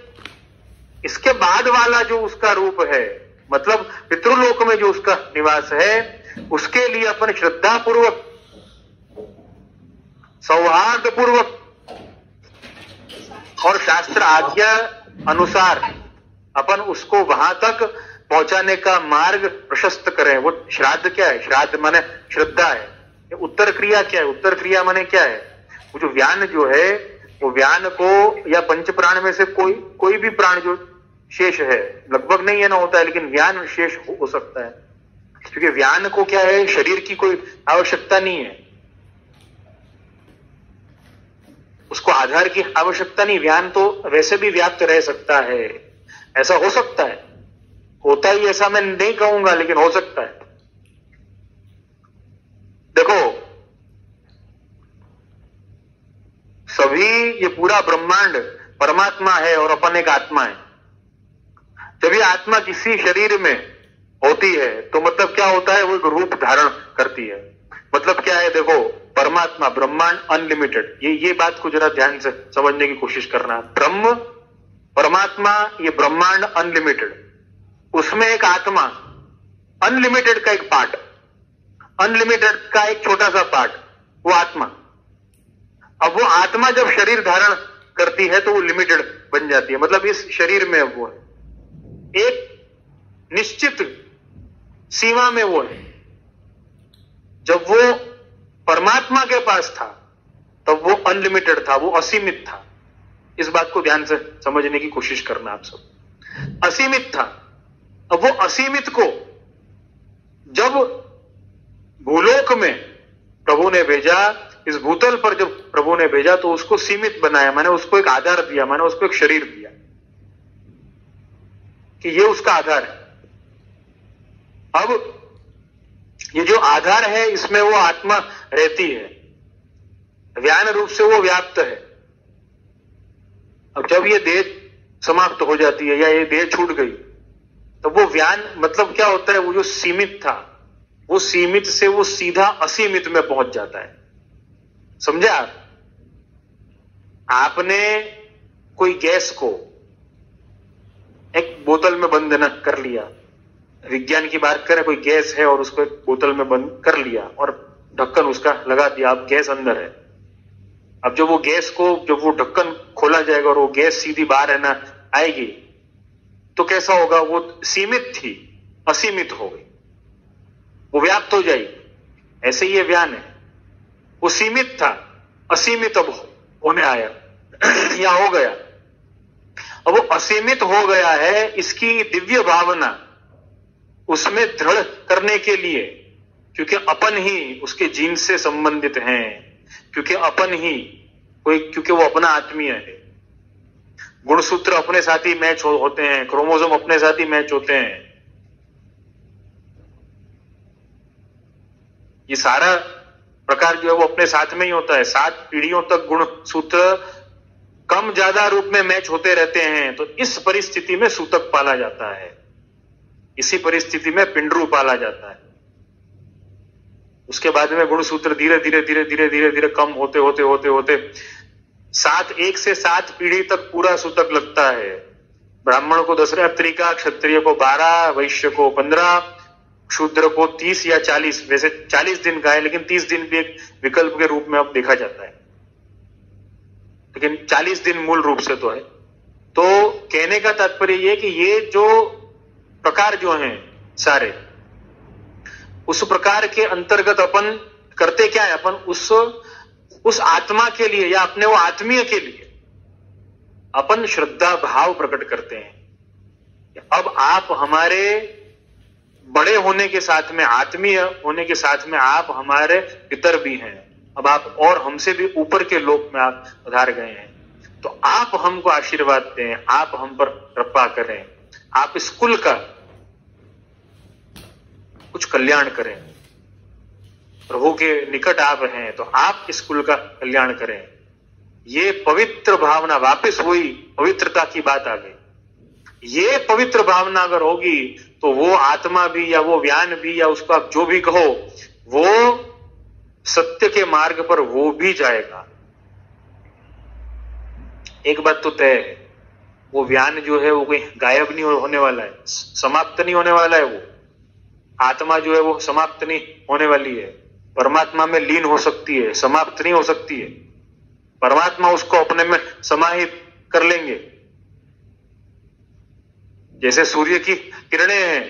इसके बाद वाला जो उसका रूप है, मतलब पितृलोक में जो उसका निवास है, उसके लिए अपन श्रद्धा पूर्वक, सौहार्द पूर्वक और शास्त्र आज्ञा अनुसार अपन उसको वहां तक पहुंचाने का मार्ग प्रशस्त करें। वो श्राद्ध क्या है? श्राद्ध माने श्रद्धा है। उत्तर क्रिया क्या है? उत्तर क्रिया माने क्या है? वो जो व्यान जो है, वो व्यान को या पंच प्राण में से कोई भी प्राण जो शेष है, लगभग नहीं है ना होता है, लेकिन व्यान शेष हो सकता है, क्योंकि व्यान को क्या है, शरीर की कोई आवश्यकता नहीं है, उसको आधार की आवश्यकता नहीं। व्यान तो वैसे भी व्याप्त रह सकता है, ऐसा हो सकता है, होता ही ऐसा मैं नहीं कहूंगा, लेकिन हो सकता है। देखो सभी, ये पूरा ब्रह्मांड परमात्मा है और अपन एक आत्मा है। जब ये आत्मा किसी शरीर में होती है तो मतलब क्या होता है? वो एक रूप धारण करती है। मतलब क्या है? देखो परमात्मा, ब्रह्मांड अनलिमिटेड, ये बात को जरा ध्यान से समझने की कोशिश करना। ब्रह्म, परमात्मा, ये ब्रह्मांड अनलिमिटेड, उसमें एक आत्मा, अनलिमिटेड का एक पार्ट, अनलिमिटेड का एक छोटा सा पार्ट, वो आत्मा। अब वो आत्मा जब शरीर धारण करती है तो वो लिमिटेड बन जाती है, मतलब इस शरीर में वो है। एक निश्चित सीमा में वो है। जब वो परमात्मा के पास था तब वो अनलिमिटेड था, वो असीमित था। इस बात को ध्यान से समझने की कोशिश करना आप सब। असीमित था। अब वो असीमित को जब भूलोक में प्रभु ने भेजा, इस भूतल पर जब प्रभु ने भेजा तो उसको सीमित बनाया, मैंने उसको एक आधार दिया, मैंने उसको एक शरीर दिया कि ये उसका आधार है। अब ये जो आधार है इसमें वो आत्मा रहती है, व्यान रूप से वो व्याप्त है। अब जब ये देह समाप्त हो जाती है या ये देह छूट गई तो वो व्यान मतलब क्या होता है, वो जो सीमित था वो सीमित से वो सीधा असीमित में पहुंच जाता है। समझे आप? आपने कोई गैस को एक बोतल में बंद न कर लिया, विज्ञान की बात करें, कोई गैस है और उसको एक बोतल में बंद कर लिया और ढक्कन उसका लगा दिया, अब गैस अंदर है। अब जब वो गैस को, जब वो ढक्कन खोला जाएगा और वो गैस सीधी बाहर है ना आएगी तो कैसा होगा? वो सीमित थी, असीमित हो गई, वो व्याप्त हो जाएगी। ऐसे ही ये व्यान है, वो सीमित था, असीमित अब होने आया या हो गया। अब वो असीमित हो गया है, इसकी दिव्य भावना उसमें दृढ़ करने के लिए, क्योंकि अपन ही उसके जीन से संबंधित हैं, क्योंकि अपन ही क्योंकि वो अपना आत्मीय है। गुणसूत्र अपने साथ ही मैच होते हैं, क्रोमोसोम अपने साथ ही मैच होते हैं। ये सारा प्रकार जो है वो अपने साथ में ही होता है। 7 पीढ़ियों तक गुणसूत्र कम ज्यादा रूप में मैच होते रहते हैं। तो इस परिस्थिति में सूतक पाला जाता है, इसी परिस्थिति में पिंडरू पाला जाता है। उसके बाद में गुणसूत्र धीरे धीरे धीरे धीरे धीरे धीरे कम होते होते होते होते 1 से 7 पीढ़ी तक पूरा सूतक लगता है। ब्राह्मण को 10 तरीका, क्षत्रिय को 12, वैश्य को 15, शूद्र को 30 या 40। वैसे 40 दिन का है लेकिन 30 दिन भी एक विकल्प के रूप में अब देखा जाता है, लेकिन 40 दिन मूल रूप से तो है। तो कहने का तात्पर्य यह कि ये जो प्रकार जो हैं सारे, उस प्रकार के अंतर्गत अपन करते क्या है? अपन उस आत्मा के लिए या अपने वो आत्मीय के लिए अपन श्रद्धा भाव प्रकट करते हैं। अब आप हमारे बड़े होने के साथ में, आत्मीय होने के साथ में आप हमारे पितर भी हैं। अब आप और हमसे भी ऊपर के लोक में आप पधार गए हैं, तो आप हमको आशीर्वाद दें, आप हम पर कृपा करें, आप इस कुल का कुछ कल्याण करें। प्रभु के निकट आप हैं तो आप इस कुल का कल्याण करें। ये पवित्र भावना वापस हुई, पवित्रता की बात आ गई। ये पवित्र भावना अगर होगी तो वो आत्मा भी या वो व्यान भी या उसको आप जो भी कहो, वो सत्य के मार्ग पर वो भी जाएगा। एक बात तो तय है, वो व्यान जो है वो कोई गायब नहीं होने वाला है, समाप्त नहीं होने वाला है। वो आत्मा जो है वो समाप्त नहीं होने वाली है, परमात्मा में लीन हो सकती है, समाप्त नहीं हो सकती है। परमात्मा उसको अपने में समाहित कर लेंगे। जैसे सूर्य की किरणें हैं,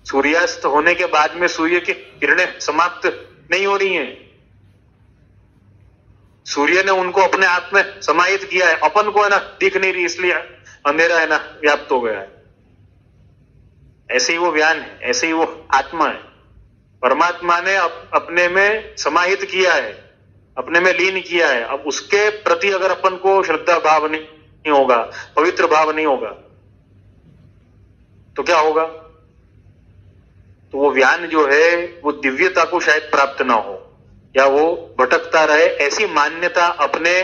सूर्यास्त होने के बाद में सूर्य की किरणें समाप्त नहीं हो रही हैं। सूर्य ने उनको अपने आप में समाहित किया है, अपन को है ना दिख नहीं रही, इसलिए अंधेरा है ना व्याप्त हो गया है। ऐसे ही वो व्यान है, ऐसे ही वो आत्मा है। परमात्मा ने अपने में समाहित किया है, अपने में लीन किया है। अब उसके प्रति अगर अपन को श्रद्धा भाव नहीं होगा, पवित्र भाव नहीं होगा, तो क्या होगा? तो वो व्यान जो है वो दिव्यता को शायद प्राप्त ना हो, या वो भटकता रहे। ऐसी मान्यता अपने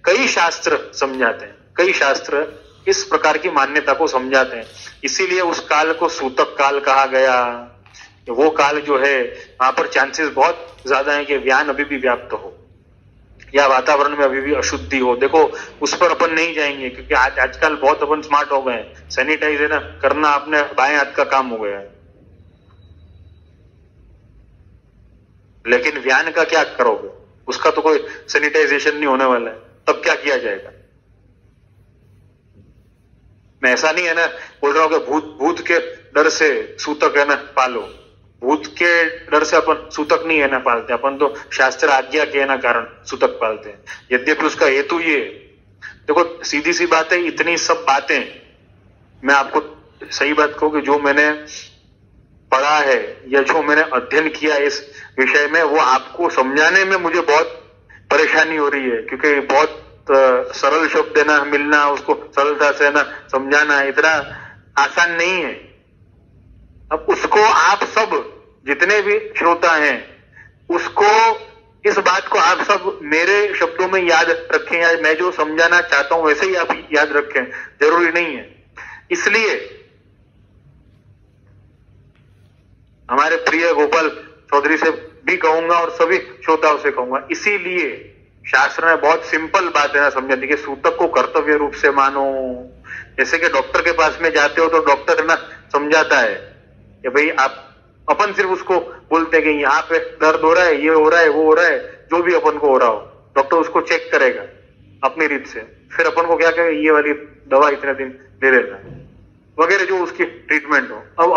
कई शास्त्र समझाते हैं, कई शास्त्र इस प्रकार की मान्यता को समझाते हैं। इसीलिए उस काल को सूतक काल कहा गया। वो काल जो है वहां पर चांसेस बहुत ज्यादा है कि व्यान अभी भी व्याप्त हो या वातावरण में अभी भी अशुद्धि हो। देखो उस पर अपन नहीं जाएंगे क्योंकि आजकल बहुत अपन स्मार्ट हो गए हैं। सैनिटाइज है ना करना अपने बाएं हाथ का काम हो गया है, लेकिन व्यान का क्या करोगे? उसका तो कोई सैनिटाइजेशन नहीं होने वाला है, तब क्या किया जाएगा? मैं ऐसा नहीं है ना बोल रहा हूँ कि भूत के डर से सूतक है ना पालो, भूत के डर से अपन सूतक नहीं है ना पालते, अपन तो शास्त्र आज्ञा के ना कारण सूतक पालते हैं। यद्यपि उसका हेतु ये, देखो सीधी सी बात है, इतनी सब बातें मैं आपको सही बात कहूँ कि जो मैंने पढ़ा है या जो मैंने अध्ययन किया इस विषय में, वो आपको समझाने में मुझे बहुत परेशानी हो रही है, क्योंकि बहुत सरल शब्द है ना मिलना, उसको सरलता से ना समझाना इतना आसान नहीं है। अब उसको आप सब जितने भी श्रोता हैं, उसको इस बात को आप सब मेरे शब्दों में याद रखें, या मैं जो समझाना चाहता हूं वैसे ही आप याद रखें, जरूरी नहीं है। इसलिए हमारे प्रिय गोपाल चौधरी से भी कहूंगा और सभी श्रोताओं से कहूंगा, इसीलिए शास्त्र में बहुत सिंपल बात है ना समझा दी कि सूतक को कर्तव्य रूप से मानो। जैसे कि डॉक्टर के पास में जाते हो तो डॉक्टर ना समझाता है कि भाई आप, अपन सिर्फ उसको बोलते हैं कि यहाँ पे दर्द हो रहा है, ये हो रहा है, वो हो रहा है, जो भी अपन को हो रहा हो, डॉक्टर उसको चेक करेगा अपनी रीत से, फिर अपन को क्या कहेगा, ये वाली दवा इतने दिन दे देना है वगैरह, जो उसकी ट्रीटमेंट हो। अब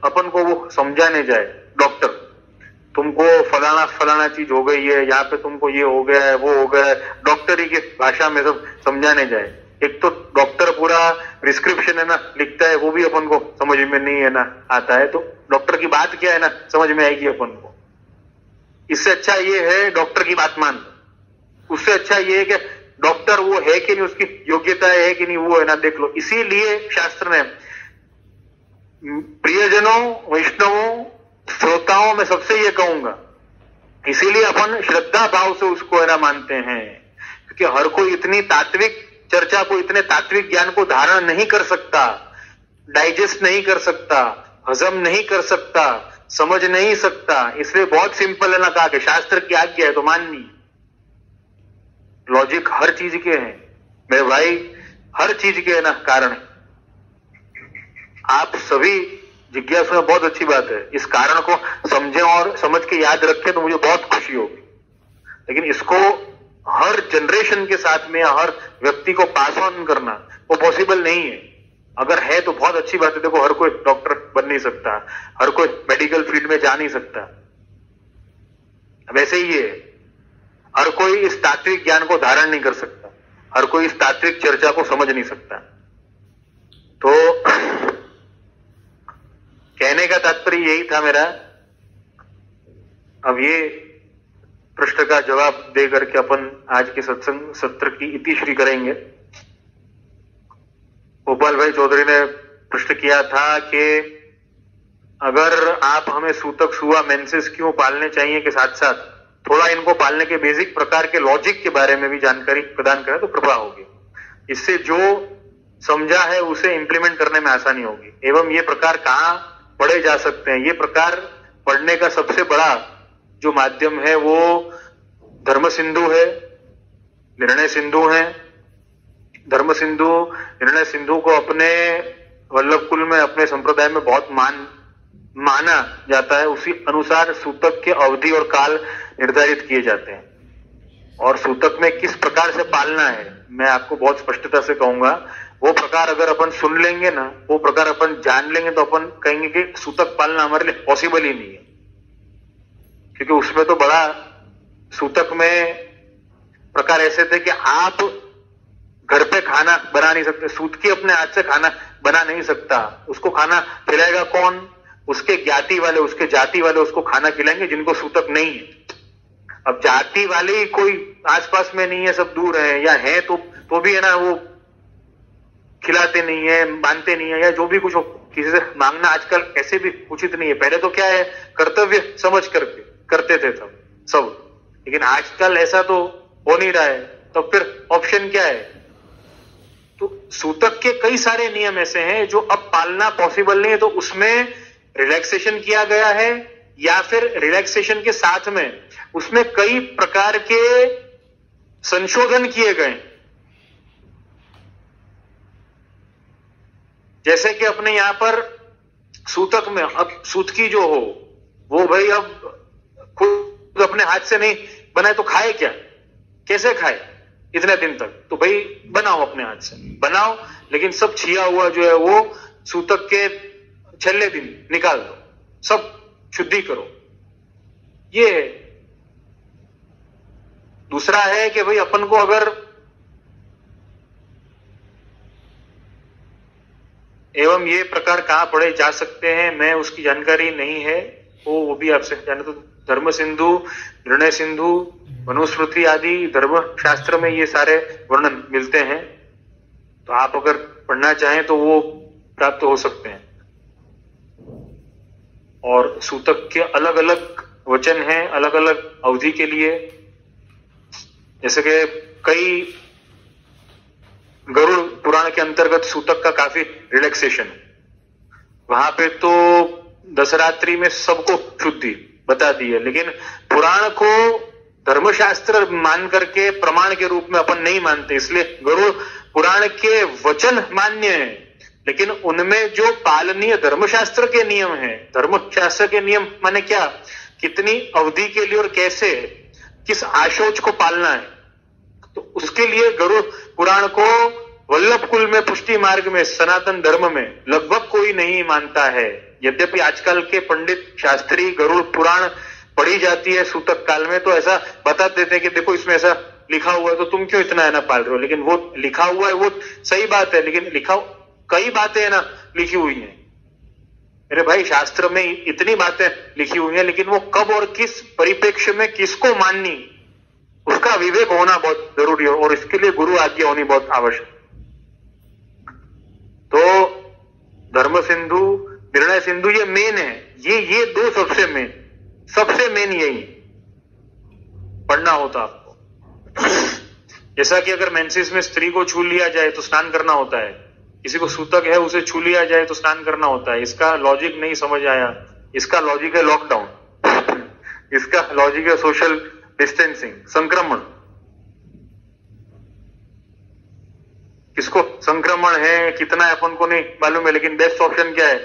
अपन को वो समझाने जाए डॉक्टर, तुमको फलाना चीज हो गई है, यहाँ पे तुमको ये हो गया है, वो हो गया है, डॉक्टरी की भाषा में सब समझाने जाए। एक तो डॉक्टर पूरा प्रिस्क्रिप्शन है ना लिखता है, वो भी अपन को समझ में नहीं है ना आता है, तो डॉक्टर की बात क्या है ना समझ में आएगी अपन को। इससे अच्छा ये है डॉक्टर की बात मान, उससे अच्छा ये है कि डॉक्टर वो है कि नहीं, उसकी योग्यता है कि नहीं, वो है ना देख लो। इसीलिए शास्त्र ने प्रियजनों, वैष्णवों, श्रोताओं में सबसे ये कहूंगा, इसीलिए अपन श्रद्धा भाव से उसको है ना मानते हैं, क्योंकि हर कोई इतनी तात्विक चर्चा को, इतने तात्विक ज्ञान को धारण नहीं कर सकता, डाइजेस्ट नहीं कर सकता, हजम नहीं कर सकता, समझ नहीं सकता। इसलिए बहुत सिंपल है ना कहा कि शास्त्र की आज्ञा है तो माननी। लॉजिक हर चीज के हैं मेरे भाई, हर चीज के है ना कारण। आप सभी जिज्ञासु में बहुत अच्छी बात है, इस कारण को समझें और समझ के याद रखें तो मुझे बहुत खुशी होगी। लेकिन इसको हर जनरेशन के साथ में, हर व्यक्ति को पास ऑन करना वो पॉसिबल नहीं है। अगर है तो बहुत अच्छी बात है। देखो हर कोई डॉक्टर बन नहीं सकता, हर कोई मेडिकल फील्ड में जा नहीं सकता, वैसे ही है हर कोई इस तात्विक ज्ञान को धारण नहीं कर सकता, हर कोई इस तात्विक चर्चा को समझ नहीं सकता। तो कहने का तात्पर्य यही था मेरा। अब ये प्रश्न का जवाब दे करके अपन आज के सत्संग सत्र की इतिश्री करेंगे। गोपाल भाई चौधरी ने प्रश्न किया था कि अगर आप हमें सूतक, सुआ, मेंसेस क्यों पालने चाहिए के साथ साथ थोड़ा इनको पालने के बेसिक प्रकार के लॉजिक के बारे में भी जानकारी प्रदान करें तो कृपा होगी। इससे जो समझा है उसे इंप्लीमेंट करने में आसानी होगी। एवं ये प्रकार कहाँ पढ़े जा सकते हैं, ये प्रकार पढ़ने का सबसे बड़ा जो माध्यम है वो धर्म सिंधु है, निर्णय सिंधु है। धर्म सिंधु, निर्णय सिंधु को अपने वल्लभ कुल में, अपने संप्रदाय में बहुत माना जाता है। उसी अनुसार सूतक के अवधि और काल निर्धारित किए जाते हैं। और सूतक में किस प्रकार से पालना है मैं आपको बहुत स्पष्टता से कहूंगा। वो प्रकार अगर अपन सुन लेंगे ना, वो प्रकार अपन जान लेंगे तो अपन कहेंगे कि सूतक पालना हमारे लिए पॉसिबल ही नहीं है, क्योंकि उसमें तो बड़ा सूतक में प्रकार ऐसे थे कि आप घर पे खाना बना नहीं सकते, सूतकी अपने हाथ से खाना बना नहीं सकता। उसको खाना खिलाएगा कौन? उसके ज्ञाति वाले, उसके जाति वाले उसको खाना खिलाएंगे जिनको सूतक नहीं है। अब जाति वाले ही कोई आसपास में नहीं है, सब दूर है, या है तो भी है ना वो खिलाते नहीं है, मानते नहीं है, या जो भी कुछ हो, किसी से मांगना आजकल ऐसे भी उचित नहीं है। पहले तो क्या है, कर्तव्य समझ करके करते थे सब, लेकिन आजकल ऐसा तो हो नहीं रहा है। तो फिर ऑप्शन क्या है? तो सूतक के कई सारे नियम ऐसे हैं जो अब पालना पॉसिबल नहीं है, तो उसमें रिलैक्सेशन किया गया है, या फिर रिलैक्सेशन के साथ में उसमें कई प्रकार के संशोधन किए गए। जैसे कि अपने यहां पर सूतक में अब सूतकी जो हो वो भाई अब खुद अपने हाथ से नहीं बनाए तो खाए क्या, कैसे खाए इतने दिन तक? तो भाई बनाओ, अपने हाथ से बनाओ, लेकिन सब छिया हुआ जो है वो सूतक के छेले दिन निकाल दो, सब शुद्धि करो। ये है। दूसरा है कि भाई अपन को अगर एवं ये प्रकार कहां पढ़े जा सकते हैं, मैं उसकी जानकारी नहीं है, वो भी आपसे जाने। तो धर्म सिंधु, निर्णय सिंधु, मनुस्मृति आदि धर्म शास्त्र में ये सारे वर्णन मिलते हैं, तो आप अगर पढ़ना चाहें तो वो प्राप्त हो सकते हैं। और सूतक के अलग अलग वचन हैं अलग अलग अवधि के लिए, जैसे कि कई गरुड़ पुराण के अंतर्गत सूतक का काफी रिलैक्सेशन है, वहां पे तो दशरात्रि में सबको शुद्धि बता दी है, लेकिन पुराण को धर्मशास्त्र मान करके प्रमाण के रूप में अपन नहीं मानते, इसलिए गरुड़ पुराण के वचन मान्य है, लेकिन उनमें जो पालनीय धर्मशास्त्र के नियम हैं, धर्मशास्त्र के नियम माने क्या, कितनी अवधि के लिए और कैसे किस आशोच को पालना है, तो उसके लिए गरुड़ पुराण को वल्लभ कुल में, पुष्टि मार्ग में, सनातन धर्म में लगभग कोई नहीं मानता है। यद्यपि आजकल के पंडित शास्त्री गरुड़ पुराण पढ़ी जाती है सूतक काल में, तो ऐसा बता देते हैं कि देखो इसमें ऐसा लिखा हुआ है, तो तुम क्यों इतना है ना पाल रहे हो। लेकिन वो लिखा हुआ है वो सही बात है, लेकिन लिखा कई बातें है ना लिखी हुई हैं मेरे भाई, शास्त्र में इतनी बातें लिखी हुई हैं, लेकिन वो कब और किस परिप्रेक्ष्य में किसको माननी, उसका विवेक होना बहुत जरूरी है, और इसके लिए गुरु आज्ञा होनी बहुत आवश्यक। तो धर्म सिंधु, निर्णय सिंधु ये मेन है, ये दो सबसे मेन यही पढ़ना होता आपको। जैसा कि अगर मेंसेस में स्त्री को छू लिया जाए तो स्नान करना होता है, किसी को सूतक है उसे छू लिया जाए तो स्नान करना होता है। इसका लॉजिक नहीं समझ आया, इसका लॉजिक है लॉकडाउन, इसका लॉजिक है सोशल डिस्टेंसिंग, संक्रमण। किसको संक्रमण है कितना है अपन को नहीं मालूम है, लेकिन बेस्ट ऑप्शन क्या है,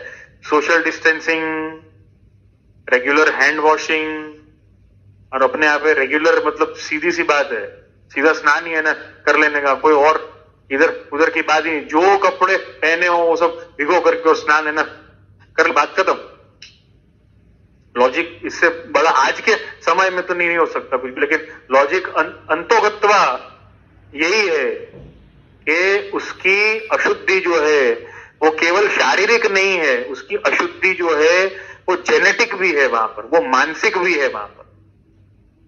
social distancing, regular hand washing, और अपने आप में रेगुलर मतलब सीधी सी बात है, सीधा स्नान ही है ना कर लेने का, कोई और इधर उधर की बात ही, जो कपड़े पहने हो वो सब भिगो करके और स्नान है ना कर, बात खत्म। लॉजिक इससे बड़ा आज के समय में तो नहीं हो सकता कुछ, लेकिन लॉजिक अंतोगत्वा यही है कि उसकी अशुद्धि जो है वो केवल शारीरिक नहीं है, उसकी अशुद्धि जो है वो जेनेटिक भी है वहां पर, वो मानसिक भी है वहां पर।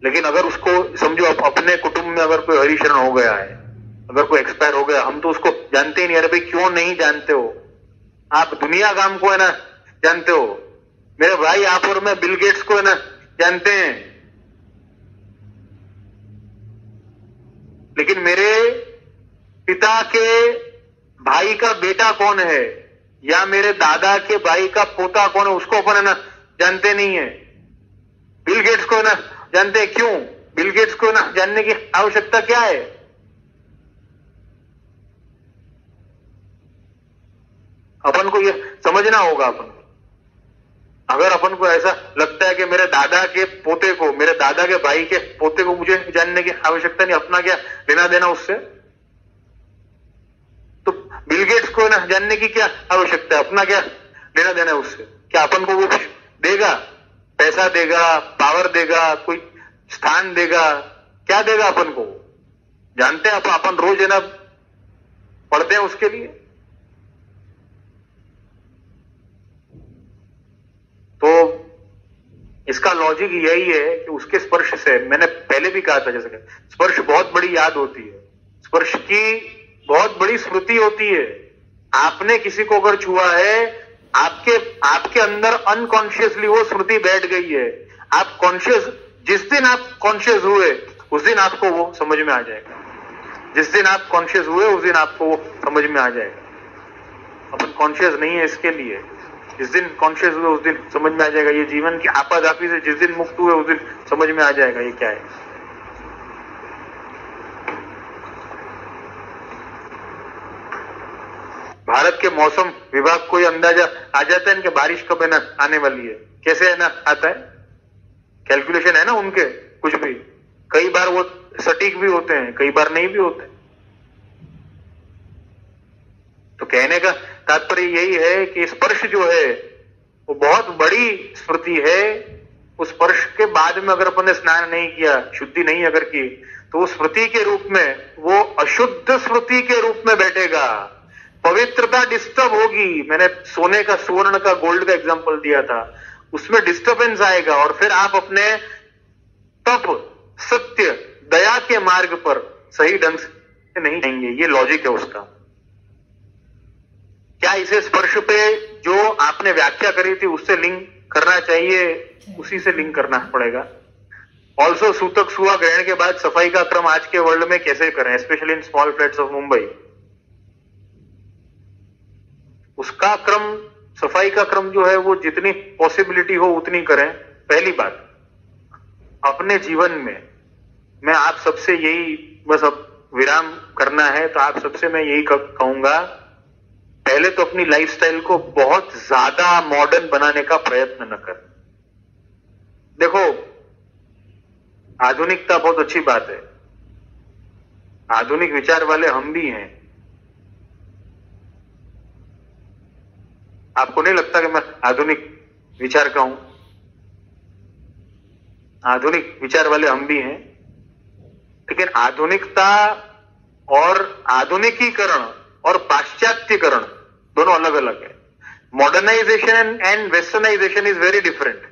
लेकिन अगर उसको समझो अपने कुटुंब में अगर कोई हरिशरण हो गया है, अगर कोई एक्सपायर हो गया, हम तो उसको जानते ही नहीं। अरे भाई क्यों नहीं जानते हो, आप दुनिया काम को है ना जानते हो मेरे भाई, आप और मैं बिल गेट्स को है ना जानते हैं, लेकिन मेरे पिता के भाई का बेटा कौन है या मेरे दादा के भाई का पोता कौन है उसको अपन है ना जानते नहीं है। बिल गेट्स को है ना जानते हैं, क्यों? बिल गेट्स को ना जानने की आवश्यकता क्या है? अपन को ये समझना होगा। अपन अगर अपन को ऐसा लगता है कि मेरे दादा के पोते को, मेरे दादा के भाई के पोते को मुझे जानने की आवश्यकता नहीं, अपना क्या लेना देना उससे, तो बिल गेट्स को ना जानने की क्या आवश्यकता है, अपना क्या लेना देना उससे? क्या अपन को वो देगा, पैसा देगा, पावर देगा, कोई स्थान देगा, क्या देगा अपन को? जानते हैं अपन रोज है ना पढ़ते हैं उसके लिए। तो इसका लॉजिक यही है कि उसके स्पर्श से, मैंने पहले भी कहा था जैसे स्पर्श बहुत बड़ी याद होती है, स्पर्श की बहुत बड़ी स्मृति होती है। आपने किसी को अगर छुआ है, आपके अंदर अनकॉन्शियसली वो स्मृति बैठ गई है। आप कॉन्शियस, जिस दिन आप कॉन्शियस हुए उस दिन आपको वो समझ में आ जाएगा। जिस दिन आप कॉन्शियस हुए उस दिन आपको वो समझ में आ जाएगा। अपन कॉन्शियस नहीं है इसके लिए, जिस दिन कॉन्शियस हुए उस दिन समझ में आ जाएगा। ये जीवन की आपाधापी से जिस दिन मुक्त हुए उस दिन समझ में आ जाएगा ये क्या है। भारत के मौसम विभाग को ये अंदाजा आ जाता है कि बारिश कब है ना आने वाली है। कैसे है ना आता है? कैलकुलेशन है ना उनके, कुछ भी कई बार वो सटीक भी होते हैं, कई बार नहीं भी होते। कहने का तात्पर्य यही है कि स्पर्श जो है वो बहुत बड़ी स्मृति है। उस स्पर्श के बाद में अगर अपन ने स्नान नहीं किया, शुद्धि नहीं अगर की, तो स्मृति के रूप में वो अशुद्ध स्मृति के रूप में बैठेगा, पवित्रता डिस्टर्ब होगी। मैंने सोने का, सुवर्ण का, गोल्ड का एग्जांपल दिया था, उसमें डिस्टर्बेंस आएगा और फिर आप अपने तप, सत्य, दया के मार्ग पर सही ढंग से नहीं जाएंगे। ये लॉजिक है उसका। क्या इसे स्पर्श पे जो आपने व्याख्या करी थी उससे लिंक करना चाहिए? उसी से लिंक करना पड़ेगा। ऑल्सो सूतक सुआ ग्रहण के बाद सफाई का क्रम आज के वर्ल्ड में कैसे करें, specially in small flats of Mumbai? उसका क्रम, सफाई का क्रम जो है वो जितनी पॉसिबिलिटी हो उतनी करें। पहली बात, अपने जीवन में मैं आप सबसे यही, बस अब विराम करना है तो आप सबसे मैं यही कहूंगा, पहले तो अपनी लाइफस्टाइल को बहुत ज्यादा मॉडर्न बनाने का प्रयत्न न करें। देखो, आधुनिकता बहुत अच्छी बात है, आधुनिक विचार वाले हम भी हैं। आपको नहीं लगता कि मैं आधुनिक विचार का हूं? आधुनिक विचार वाले हम भी हैं, लेकिन आधुनिकता और आधुनिकीकरण और पाश्चात्यकरण दोनों अलग अलग है। Modernisation and westernisation is very different.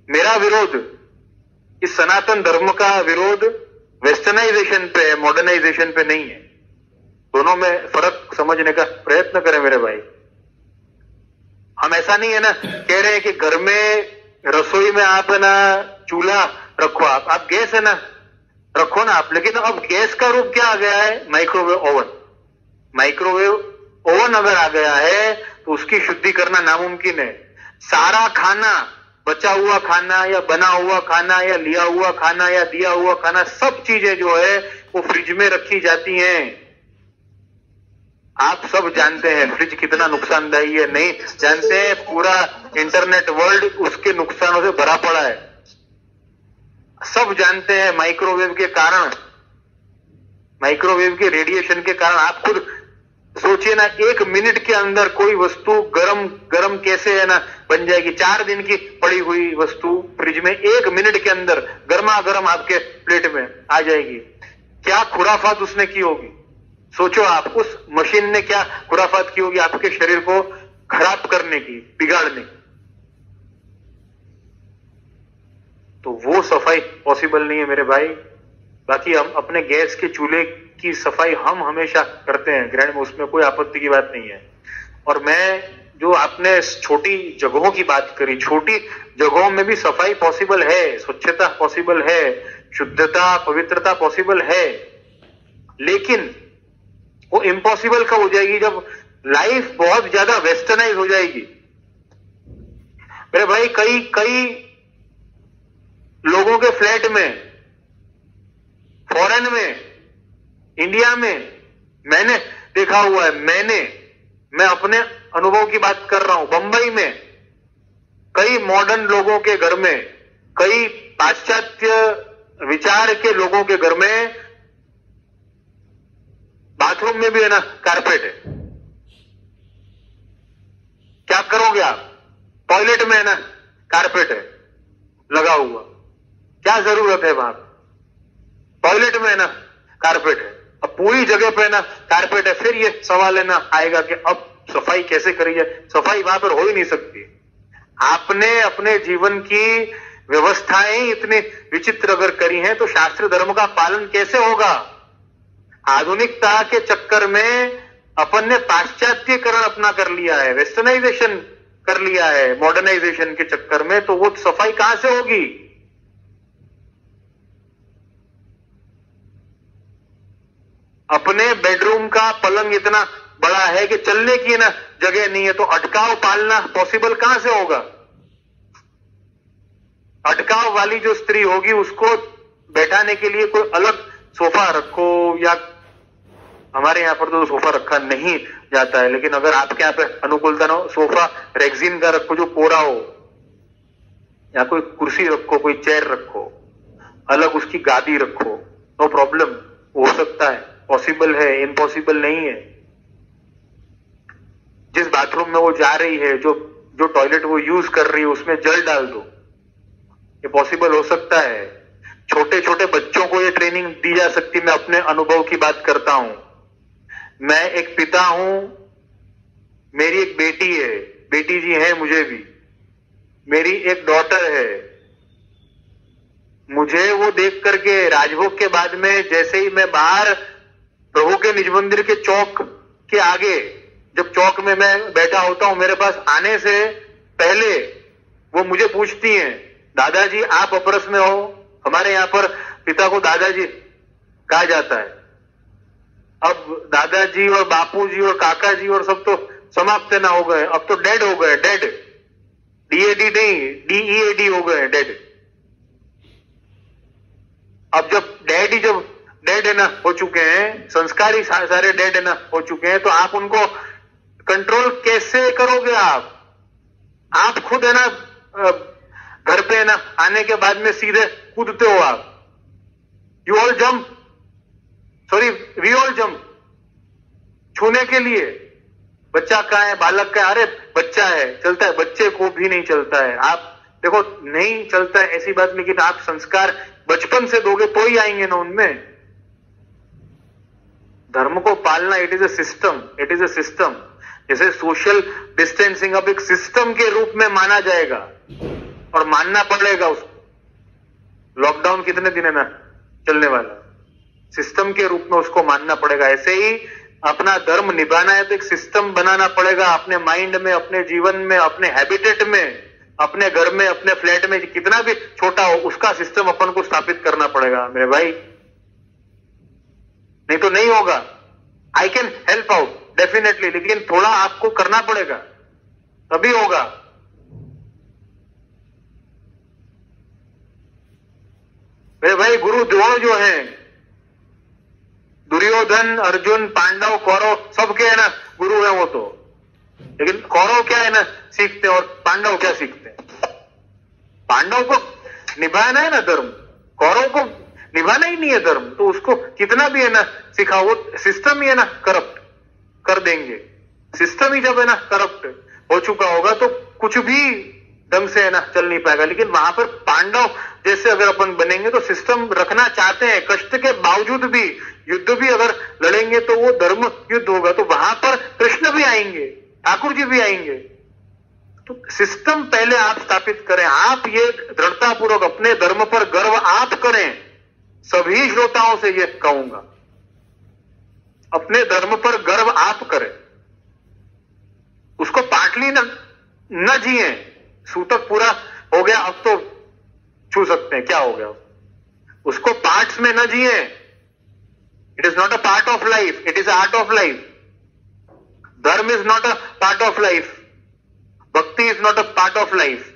मेरा विरोध, इस सनातन धर्म का विरोध वेस्टर्नाइजेशन पे है, मॉडर्नाइजेशन पे नहीं है। दोनों में फर्क समझने का प्रयत्न करें मेरे भाई। हम ऐसा नहीं है ना कह रहे हैं कि घर में रसोई में आप है ना चूल्हा रखो, आप गैस है ना रखो ना आप, लेकिन अब गैस का रूप क्या आ गया है? Microwave oven. माइक्रोवेव ओवन अगर आ गया है तो उसकी शुद्धि करना नामुमकिन है। सारा खाना, बचा हुआ खाना या बना हुआ खाना या लिया हुआ खाना या दिया हुआ खाना, सब चीजें जो है वो फ्रिज में रखी जाती हैं। आप सब जानते हैं फ्रिज कितना नुकसानदायी है, नहीं जानते हैं? पूरा इंटरनेट वर्ल्ड उसके नुकसानों से भरा पड़ा है। सब जानते हैं माइक्रोवेव के कारण, माइक्रोवेव के रेडिएशन के कारण। आप खुद सोचिए ना, 1 मिनट के अंदर कोई वस्तु गरम गरम कैसे है ना बन जाएगी। 4 दिन की पड़ी हुई वस्तु फ्रिज में 1 मिनट के अंदर गर्मा गर्म आपके प्लेट में आ जाएगी। क्या खुराफात उसने की होगी? सोचो आप, उस मशीन ने क्या खुराफात की होगी आपके शरीर को खराब करने की, बिगाड़ने की। तो वो सफाई पॉसिबल नहीं है मेरे भाई। बाकी हम अपने गैस के चूल्हे की सफाई हम हमेशा करते हैं ग्रहण में, उसमें कोई आपत्ति की बात नहीं है। और मैं जो आपने छोटी जगहों की बात करी, छोटी जगहों में भी सफाई पॉसिबल है, स्वच्छता पॉसिबल है, शुद्धता, पवित्रता पॉसिबल है। लेकिन वो इम्पॉसिबल कब हो जाएगी? जब लाइफ बहुत ज्यादा वेस्टर्नाइज हो जाएगी। मेरे भाई, कई लोगों के फ्लैट में, फॉरेन में, इंडिया में मैंने देखा हुआ है। मैं अपने अनुभव की बात कर रहा हूं। बंबई में कई मॉडर्न लोगों के घर में, कई पाश्चात्य विचार के लोगों के घर में बाथरूम में भी है ना कारपेट है। क्या करोगे आप? टॉयलेट में है ना कारपेट है लगा हुआ, क्या जरूरत है वहां? टॉयलेट में है ना कारपेट है, अब पूरी जगह पे है ना कारपेट है। फिर ये सवाल है ना आएगा कि अब सफाई कैसे करी जाए? सफाई वहां पर हो ही नहीं सकती। आपने अपने जीवन की व्यवस्थाएं इतनी विचित्र अगर करी हैं तो शास्त्र धर्म का पालन कैसे होगा? आधुनिकता के चक्कर में अपन ने पाश्चात्यकरण अपना कर लिया है, वेस्टर्नाइजेशन कर लिया है मॉडर्नाइजेशन के चक्कर में, तो वो सफाई कहां से होगी? अपने बेडरूम का पलंग इतना बड़ा है कि चलने की ना जगह नहीं है, तो अटकाव पालना पॉसिबल कहां से होगा? अटकाव वाली जो स्त्री होगी उसको बैठाने के लिए कोई अलग सोफा रखो, या हमारे यहां पर तो सोफा रखा नहीं जाता है, लेकिन अगर आपके यहां पे अनुकूलता ना हो, सोफा रेक्सिन का रखो जो कोरा हो, या कोई कुर्सी रखो, कोई चेयर रखो, अलग उसकी गादी रखो, नो प्रॉब्लम, हो सकता है, पॉसिबल है, इम्पॉसिबल नहीं है। जिस बाथरूम में वो जा रही है, जो टॉयलेट वो यूज कर रही है, उसमें जल डाल दो। ये पॉसिबल हो सकता है। छोटे छोटे बच्चों को ये ट्रेनिंग दी जा सकती। मैं अपने अनुभव की बात करता हूं। मैं एक पिता हूं, मेरी एक बेटी है, बेटी जी है मुझे भी, मेरी एक डॉटर है। मुझे वो देख करके राजभोग के बाद में जैसे ही मैं बाहर प्रभु के निज मंदिर के चौक के आगे, जब चौक में मैं बैठा होता हूं, मेरे पास आने से पहले वो मुझे पूछती हैं, दादाजी आप अपरस में हो? हमारे यहां पर पिता को दादाजी कहा जाता है। अब दादाजी और बापूजी और काकाजी और सब तो समाप्त ना हो गए, अब तो डेड हो गए, डेड, डीएडी नहीं, डीईएडी हो गए, डेड। अब जब डेड है ना हो चुके हैं, संस्कार ही सारे डेड है ना हो चुके हैं, तो आप उनको कंट्रोल कैसे करोगे? आप खुद है ना घर पे है ना आने के बाद में सीधे कूदते हो आप। You all jump, sorry we all jump, छूने के लिए। बच्चा कहाँ है, बालक का है? अरे बच्चा है, चलता है, बच्चे को भी नहीं चलता है। आप देखो नहीं चलता है ऐसी बात, लेकिन आप संस्कार बचपन से दोगे तो ही आएंगे ना उनमें। धर्म को पालना, इट इज ए सिस्टम। जैसे सोशल डिस्टेंसिंग अब एक सिस्टम के रूप में माना जाएगा और मानना पड़ेगा उसको। लॉकडाउन कितने दिन है ना चलने वाला, सिस्टम के रूप में उसको मानना पड़ेगा। ऐसे ही अपना धर्म निभाना है तो एक सिस्टम बनाना पड़ेगा अपने माइंड में, अपने जीवन में, अपने हैबिटेट में, अपने घर में, अपने फ्लैट में, कितना भी छोटा हो उसका सिस्टम अपन को स्थापित करना पड़ेगा मेरे भाई, नहीं तो नहीं होगा। I can help out definitely, लेकिन थोड़ा आपको करना पड़ेगा तभी होगा। मेरे भाई गुरु द्रोण जो हैं, दुर्योधन, अर्जुन, पांडव, कौरव सबके है ना गुरु हैं वो तो, लेकिन कौरव क्या है ना सीखते हैं और पांडव क्या सीखते हैं? पांडव को निभाना है ना धर्म, कौरव को निभाना ही नहीं है धर्म, तो उसको कितना भी है ना सिखाओ, वो सिस्टम ही है ना करप्ट कर देंगे। सिस्टम ही जब है ना करप्ट हो चुका होगा तो कुछ भी ढंग से है ना चल नहीं पाएगा। लेकिन वहां पर पांडव जैसे अगर अपन बनेंगे तो सिस्टम रखना चाहते हैं, कष्ट के बावजूद भी, युद्ध भी अगर लड़ेंगे तो वो धर्म युद्ध होगा, तो वहां पर कृष्ण भी आएंगे, ठाकुर जी भी आएंगे। तो सिस्टम पहले आप स्थापित करें। आप ये दृढ़तापूर्वक अपने धर्म पर गर्व आप करें, सभी श्रोताओं से ये कहूंगा, अपने धर्म पर गर्व आप करें, उसको पाटली न जिए। सूतक पूरा हो गया, अब तो छू सकते हैं, क्या हो गया, उसको पार्ट्स में न जिए। It is not a part of life, it is art of life. Dharma is not a part of life, bhakti is not a part of life,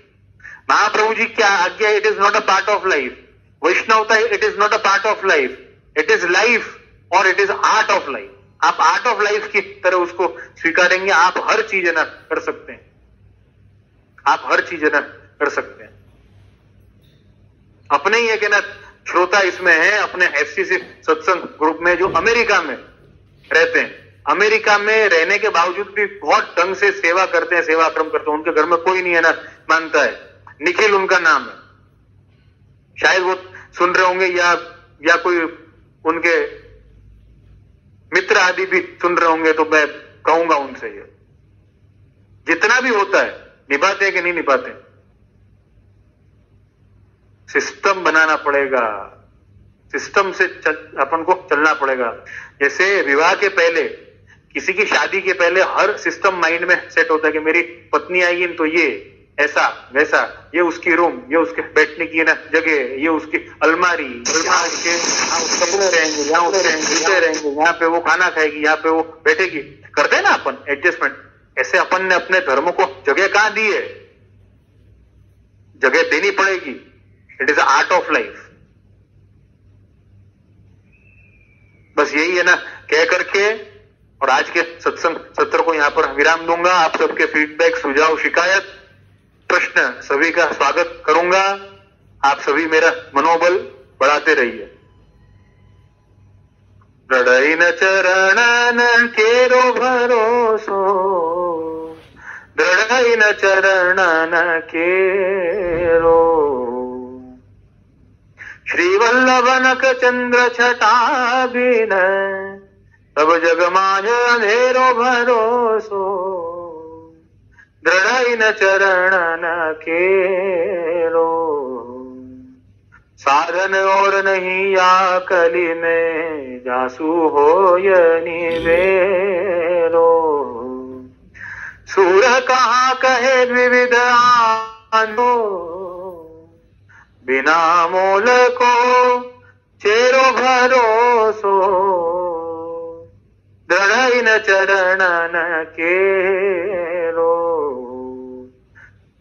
Mahaprabhu ji क्या आज्ञा, it is not a part of life, Vaishnavata it is not a part of life, it is life और it is art of life. आप art of life की तरह उसको स्वीकारेंगे, आप हर चीज है ना कर सकते हैं, आप हर चीज है ना कर सकते हैं। अपने ही एक है ना श्रोता इसमें है, अपने एफसीसी सत्संग ग्रुप में जो अमेरिका में रहते हैं, अमेरिका में रहने के बावजूद भी बहुत ढंग से सेवा करते हैं, सेवाक्रम करते हैं। उनके घर में कोई नहीं है ना मानता है, निखिल उनका नाम है, शायद वो सुन रहे होंगे या कोई उनके मित्र आदि भी सुन रहे होंगे, तो मैं कहूंगा उनसे ये जितना भी होता है निभाते हैं कि नहीं निभाते, सिस्टम बनाना पड़ेगा, सिस्टम से अपन को चलना पड़ेगा। जैसे विवाह के पहले, किसी की शादी के पहले हर सिस्टम माइंड में सेट होता है कि मेरी पत्नी आएगी तो ये ऐसा वैसा, ये उसकी रूम, ये उसके बैठने की ना जगह, ये उसकी अलमारी के कपड़े रहेंगे, यहाँ उसके जूते रहेंगे, यहाँ पे वो खाना खाएगी, यहाँ पे वो बैठेगी, करते हैं ना अपन एडजस्टमेंट। ऐसे अपन ने अपने धर्म को जगह कहां दी है, जगह देनी पड़ेगी। It is art of life. बस यही है ना कह करके और आज के सत्संग सत्र को यहां पर विराम दूंगा। आप सबके फीडबैक, सुझाव, शिकायत, प्रश्न सभी का स्वागत करूंगा। आप सभी मेरा मनोबल बढ़ाते रहिए। दृढ़ई न चरणन केरो भरोसो, दृढ़ई न चरणन केरो। श्री वल्लभनक चंद्र छटा बिन, तब जग माझ अंधेरो भरोसो, दृढ़ई न चरणन केरो। साधन और नहीं या कली में, जासु होय निवेरो। सूर कहाँ कहे विविध आनो, बिना मोल को चेरो भरोसो, दृढ़ई न चरणन केरो,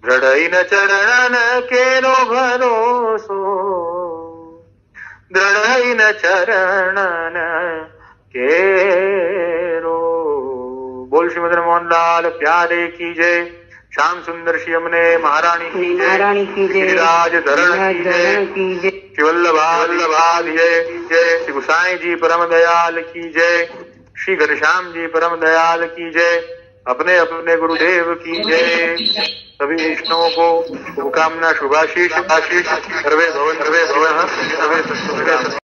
दृढ़ई न चरणन केरो भरोसो, दृढ़ई न चरणन केरो। बोल श्रीमद मोहन लाल प्यारे की जय। श्याम सुंदर श्री यमुने महारानी की जय। राज धरण की जय। श्री वल्लभाद जय जय। श्री गुसाई जी परम दयाल की जय। श्री घनश्याम जी परम दयाल की जय। अपने अपने गुरुदेव की जय। सभी वैष्णवों को शुभकामना शुभाशीष सर्वे भवन सर्वे